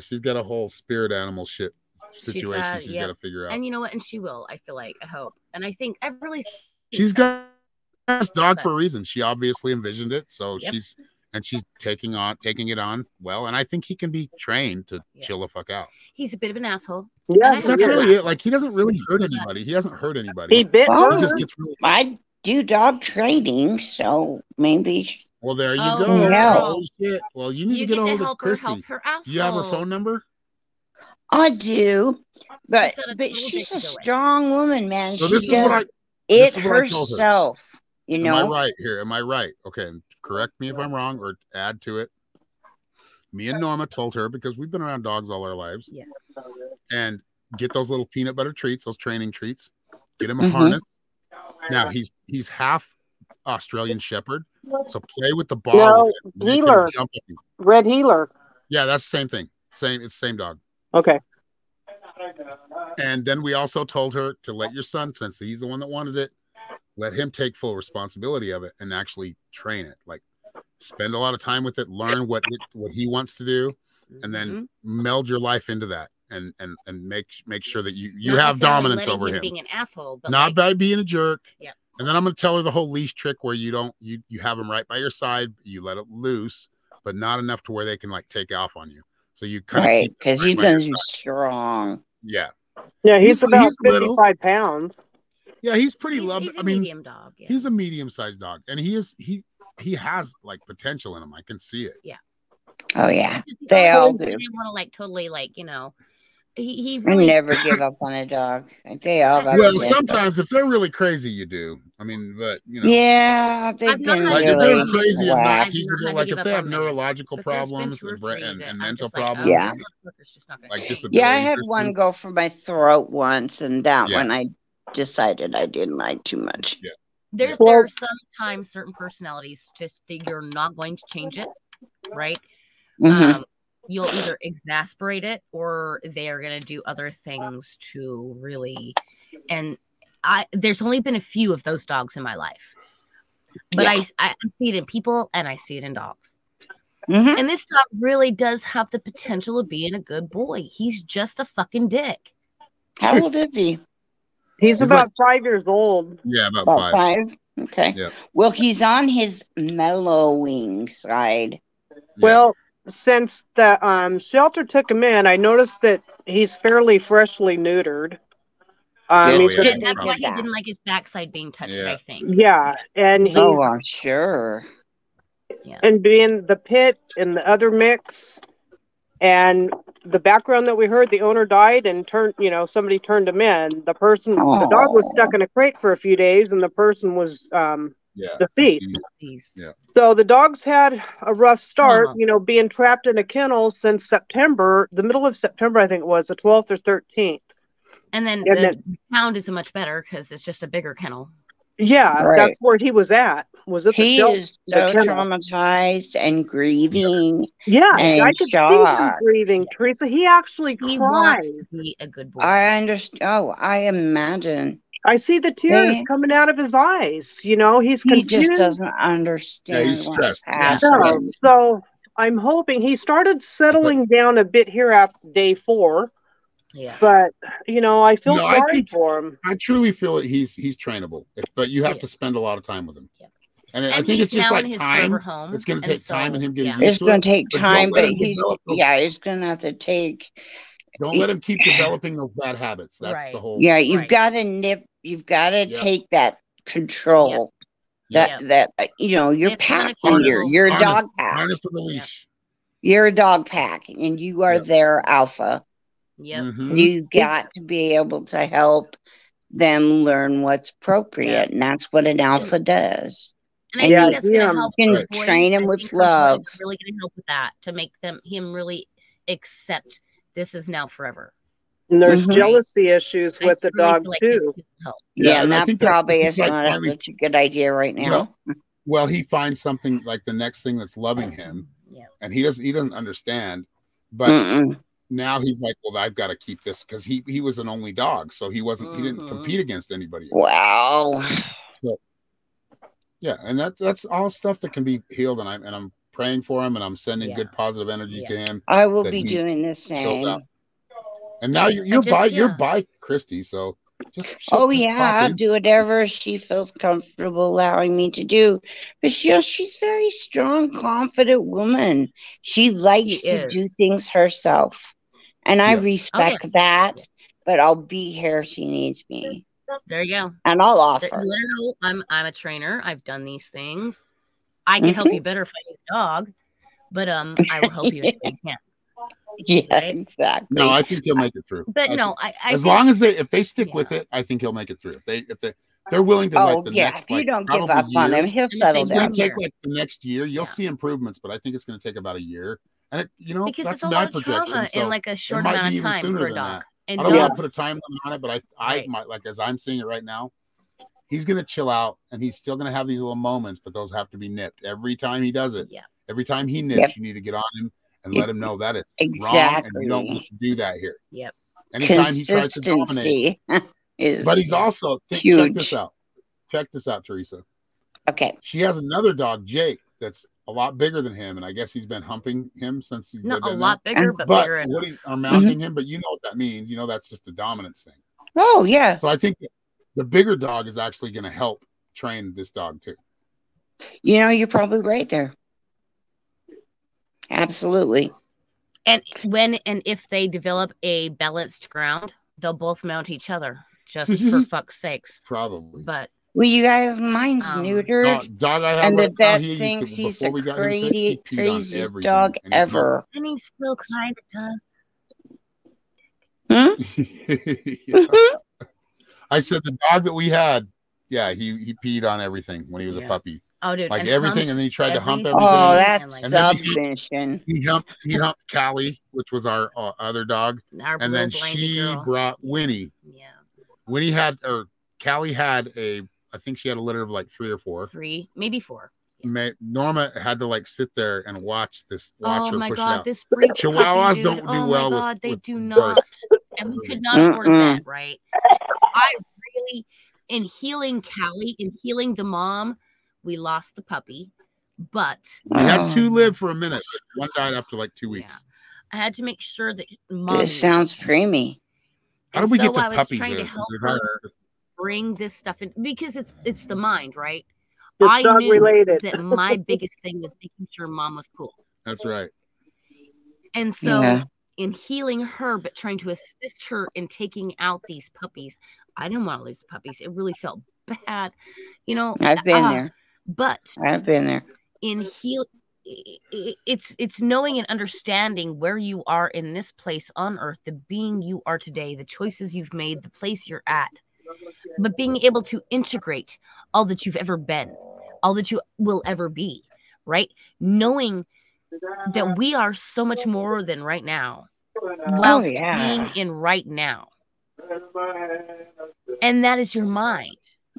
she's got a whole spirit animal shit situation she's got to figure out. And you know what? And she will. I feel like. I hope. And I think I really. She's got this dog for a reason. She obviously envisioned it, so she's taking it on well. And I think he can be trained to chill the fuck out. He's a bit of an asshole. Yeah, that's really it. Like, he doesn't really hurt anybody. He hasn't hurt anybody. He bit her. He just gets really... I do dog training, so maybe. Well, there you go. No. Oh shit! Well, you need to get a hold of Christy. Help her asshole. Do you have her phone number? I do, but she's a strong woman, man. So she does it herself. You know. Am I right here? Am I right? Okay, correct me if I'm wrong, or add to it. Me and Norma told her, because we've been around dogs all our lives. Yes. And get those little peanut butter treats, those training treats. Get him a harness. Now he's half Australian Shepherd, so play with the ball. No, healer. Red healer. Yeah, that's the same thing. It's the same dog. Okay. And then we also told her to let your son, since he's the one that wanted it, let him take full responsibility of it and actually train it. Like, spend a lot of time with it, learn what he wants to do, and then meld your life into that, and make sure that you have dominance over him. Being an asshole, but not by being a jerk. Yeah. And then I'm going to tell her the whole leash trick, where you have him right by your side, you let it loose, but not enough to where they can like take off on you. So you kind of keep, because he's going to be strong. Yeah. Yeah, he's about 55 pounds. Yeah, he's pretty lovely. I mean, medium dog. Yeah. He's a medium-sized dog, and he has like potential in him. I can see it. Yeah. Oh yeah, they all do. They want to like totally like, you know. He really... never give up on a dog. They all got. Well, sometimes if they're really crazy, you do. I mean, but you know. Yeah, they've been like really if they're crazy and not teachable, like if they have neurological problems and mental problems. Yeah. Like yeah, I had one go for my throat once, and that one decided I didn't like too much. Yeah. There are sometimes certain personalities just that you're not going to change it, right? You'll either exasperate it or they are going to do other things to really. And there's only been a few of those dogs in my life, but I see it in people and I see it in dogs. And this dog really does have the potential of being a good boy. He's just a fucking dick. How old is he? He's about 5 years old. Yeah, about 5. Okay. Yeah. Well, he's on his mellowing side. Well, since the shelter took him in, I noticed that he's fairly freshly neutered. And that's why he didn't like his backside being touched, I think. Yeah, and I'm sure. Yeah. And being the pit and the other mix, and the background that we heard, the owner died and somebody turned him in. The person, the dog was stuck in a crate for a few days, and the person was deceased. Yeah. So the dog's had a rough start, being trapped in a kennel since September, the middle of September, I think it was, the 12th or 13th. And then the pound isn't much better because it's just a bigger kennel. Yeah, that's where he was at. He is so traumatized and grieving. Yeah, and I could see him grieving, Teresa. He actually cried. Wants to be a good boy. I understand. Oh, I imagine. I see the tears coming out of his eyes. He's confused. He just doesn't understand. He's stressed. So I'm hoping he started settling down a bit here after day 4. Yeah, but I feel sorry for him. I truly feel that he's trainable, but you have to spend a lot of time with him. Yeah. And I think it's just like time. It's going to take time and him getting used to it. It's going to take time, but it's going to have to take. Don't let him keep developing those bad habits. That's the whole. Yeah, you've got to nip. You've got to take that control. That your pack leader. You're a dog pack. Harness with a leash. You're a dog pack, and you are their alpha. Yep. You got to be able to help them learn what's appropriate, and that's what an alpha does. And I think that's going to help. You can train him with love. Really going to help with that to make him really accept this is now forever. And there's jealousy issues with the dog too. Yeah, and that probably is not such a good idea right now. Well, he finds something like the next thing that's loving him, and he doesn't understand, but. Now he's like, well, I've got to keep this because he was an only dog, so he didn't compete against anybody else. Wow. So, yeah, and that's all stuff that can be healed, and I'm praying for him, and I'm sending good positive energy to him. I will be doing the same. And now you're by Christy, so I'll do whatever she feels comfortable allowing me to do. But she's a very strong, confident woman. She likes to do things herself. And I respect that, but I'll be here if she needs me. There you go. And I'll offer. Let her know I'm a trainer. I've done these things. I can help you better fighting a dog, but I will help you if I can. Yeah, exactly. No, I think he'll make it through. But as long as if they stick with it, I think he'll make it through. If they're willing to next, if you don't give up on him, he'll settle down. It's going to take the next year. You'll see improvements, but I think it's going to take about a year. And because that's it's a lot of trauma in like a short amount of time for a dog. And I don't want to put a time limit on it, but I might, like as I'm seeing it right now, he's going to chill out and he's still going to have these little moments, but those have to be nipped every time he does it. Yeah. Every time he nips, you need to get on him and let him know that it's wrong and you don't do that here. Yep. Anytime he tries to dominate, but he's also check this out. Check this out, Teresa. Okay. She has another dog, Jake, that's a lot bigger than him, and I guess he's been humping him since he's not a lot bigger, but bigger. Mounting him, but you know what that means. You know that's just a dominance thing. Oh yeah. So I think the bigger dog is actually going to help train this dog too. You're probably right there. Absolutely. And if they develop a balanced ground, they'll both mount each other. Just for fuck's sakes. Probably. But. Well, you guys, mine's neutered, dog I have and the vet thinks he's the craziest dog ever. And he still kind of does. I said the dog that we had, he peed on everything when he was a puppy. Oh, dude, like everything, and then he tried to hump everything. Oh, that's submission. He humped Callie, which was our other dog, and then she brought Winnie. Yeah. Winnie had, or Callie had I think she had a litter of like 3 or 4. 3, maybe 4. Norma had to like sit there and watch her push it out. This breed Chihuahuas puppy, don't do well they with do birth. not. And we could not afford a vet, right? So I really, in healing Callie, in healing the mom, we lost the puppy, but we had 2 live for a minute. One died after like 2 weeks. I had to make sure that mom. This sounds preemie. How did we get to I was puppies? Trying to help her bring this stuff in because it's the mind, right? It's I dog knew related. that my biggest thing was making sure mom was cool. That's right. And so in healing her, but trying to assist her in taking out these puppies, I didn't want to lose the puppies. It really felt bad. I've been there. But I've been there. In it's knowing and understanding where you are in this place on earth, the being you are today, the choices you've made, the place you're at, but being able to integrate all that you've ever been, all that you will ever be, right? Knowing that we are so much more than right now, whilst being in right now. And that is your mind.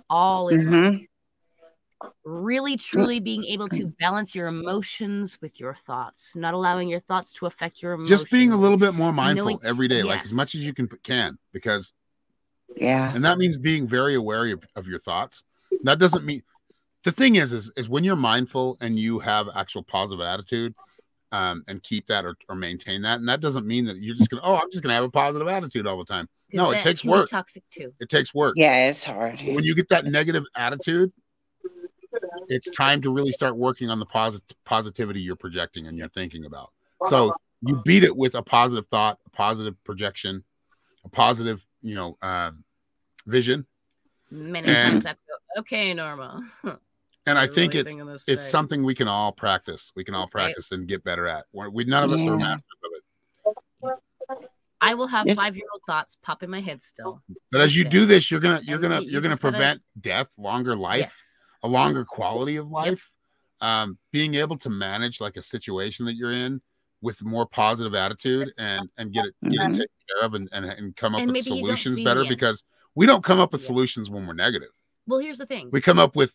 All is mind. Really, truly being able to balance your emotions with your thoughts, not allowing your thoughts to affect your emotions. Just being a little bit more mindful every day, like as much as you can, because and that means being very aware of your thoughts. That doesn't mean the thing is when you're mindful and you have actual positive attitude, and keep that or maintain that, and that doesn't mean that you're just I'm just gonna have a positive attitude all the time. No, it takes work. Toxic too. It takes work. Yeah, it's hard. When you get that negative attitude, it's time to really start working on the positivity you're projecting and you're thinking about. So you beat it with a positive thought, a positive projection, a positive, vision. Many times I go, okay, Norma. And I think it's something we can all practice. We can all practice and get better at. None of us are masters of it. I will have 5-year-old thoughts pop in my head still. But as you do this, you're gonna prevent death, longer life, a longer quality of life. Being able to manage like a situation that you're in with more positive attitude and get it taken care of and come up with solutions better, because we don't come up with solutions when we're negative. Well, here's the thing. We come up with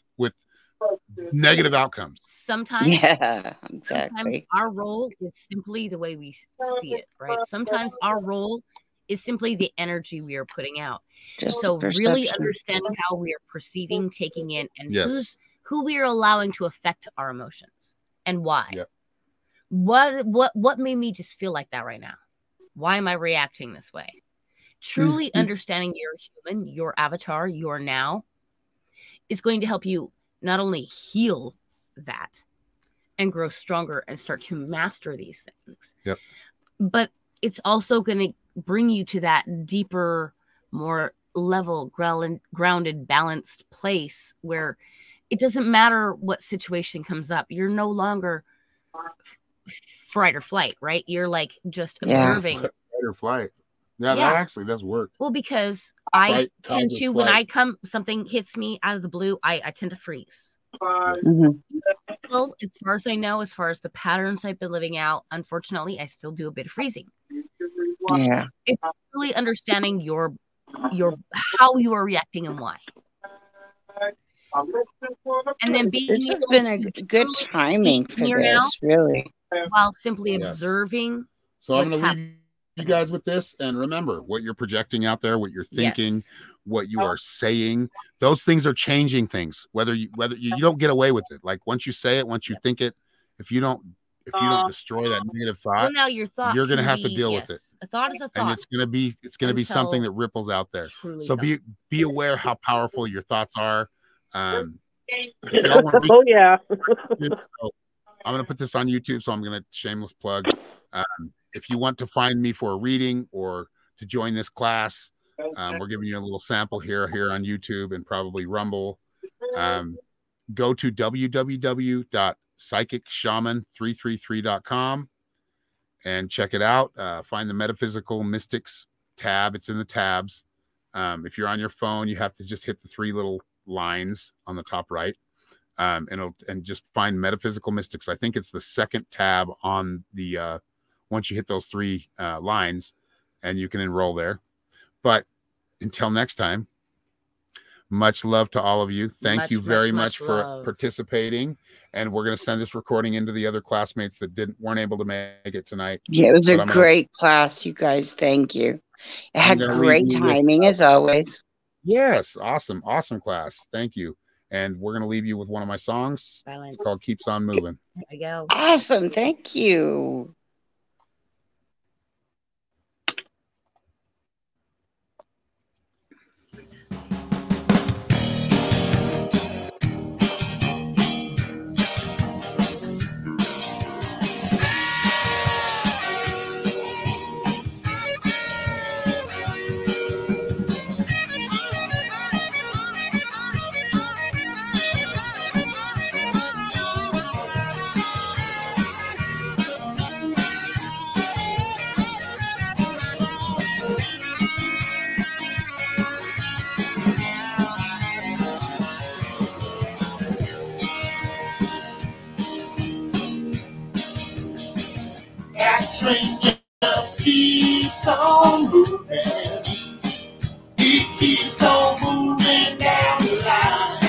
negative outcomes. Sometimes, exactly. Sometimes our role is simply the way we see it, right? Sometimes our role is simply the energy we are putting out. So really understanding how we are perceiving, taking in, and who we are allowing to affect our emotions and why. Yep. What made me just feel like that right now? Why am I reacting this way? Truly understanding you're human, your avatar, your now, is going to help you not only heal that and grow stronger and start to master these things, but it's also going to bring you to that deeper, more level, grounded, balanced place where it doesn't matter what situation comes up. You're no longer fight or flight, right? You're like just observing. Fight or flight. Yeah, that actually does work. Well, because I tend to, when something hits me out of the blue, I tend to freeze. Well, as far as I know, as far as the patterns I've been living out, unfortunately, I still do a bit of freezing. Yeah. It's really understanding your how you are reacting and why. And then this has been a good timing for this, really. While simply observing. So I'm going to leave you guys with this, and remember what you're projecting out there, what you're thinking, what you are saying. Those things are changing things. Whether you don't get away with it. Like once you say it, once you think it, if you don't destroy that negative thought, now your thought you're going to have to deal with it. A thought is a thought, and it's going to be something that ripples out there. So be aware how powerful your thoughts are. So I'm going to put this on YouTube, so I'm going to shameless plug. If you want to find me for a reading or to join this class, we're giving you a little sample here on YouTube and probably Rumble. Go to www.psychicshaman333.com and check it out. Find the Metaphysical Mystics tab. It's in the tabs. If you're on your phone, you have to just hit the 3 little lines on the top right, and just find Metaphysical Mystics. I think it's the second tab on the once you hit those 3 lines, and you can enroll there. But until next time, Much love to all of you. Thank you very much for love. participating. And we're going to send this recording into the other classmates that weren't able to make it tonight. Yeah, it was a great class, you guys. Thank you. It had great timing as always. Yes, awesome class. Thank you. And we're going to leave you with one of my songs. Silence. It's called Keeps On Moving. There we go. Awesome. Thank you. Train just keeps on moving. It keeps on moving down the line.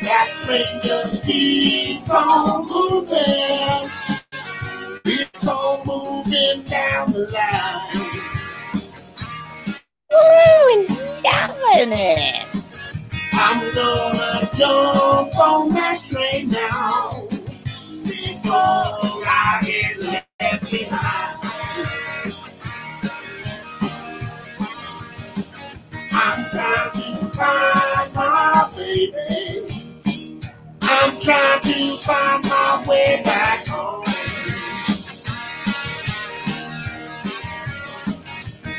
That train just keeps on moving. It's on moving down the line. Woo, and loving it. I'm gonna jump on that train now before I get left behind. I'm trying to find my baby. I'm trying to find my way back home.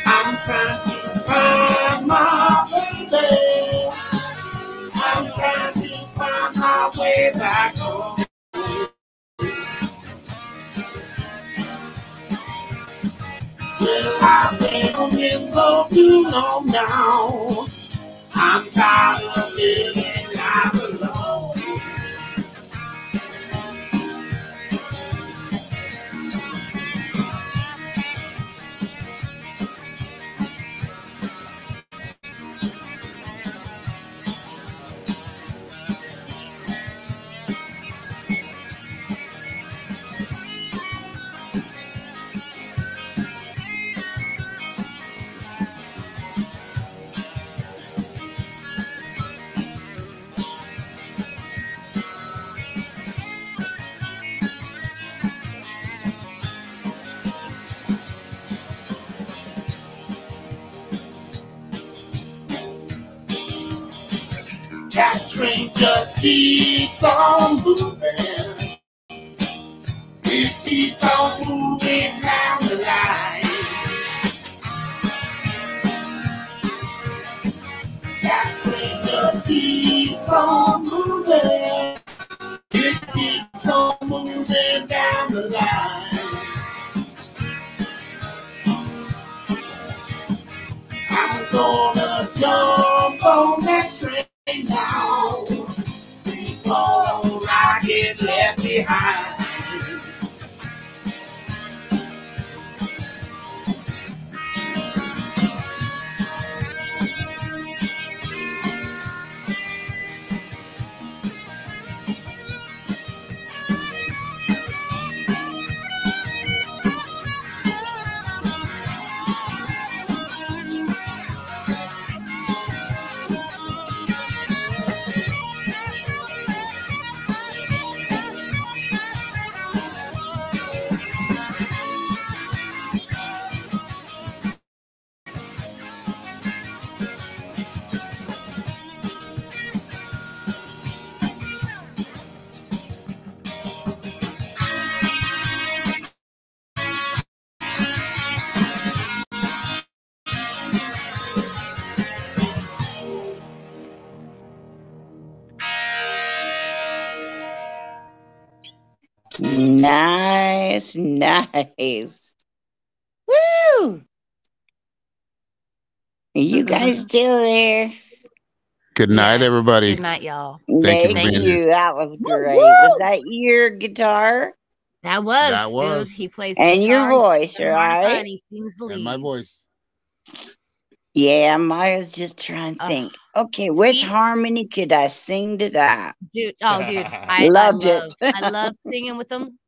I'm trying to find my baby. I'm trying to find my way back home. Well, I've been on this road too long now. I'm tired of living life alone. That train just keeps on moving. It keeps on moving down the line. That train just keeps on moving. It keeps on moving down the line. I'm gonna jump on that train now before I get left behind. Nice, nice. Woo! Are you guys still there? Good night, everybody. Good night, y'all. Thank you. That was great. Was that your guitar? That was. Dude. He plays and guitar, your voice, right? and he sings the leads. And my voice. Yeah, Maya's just trying to think. Okay, which harmony could I sing to that? Dude, I Loved love it. I love singing with them.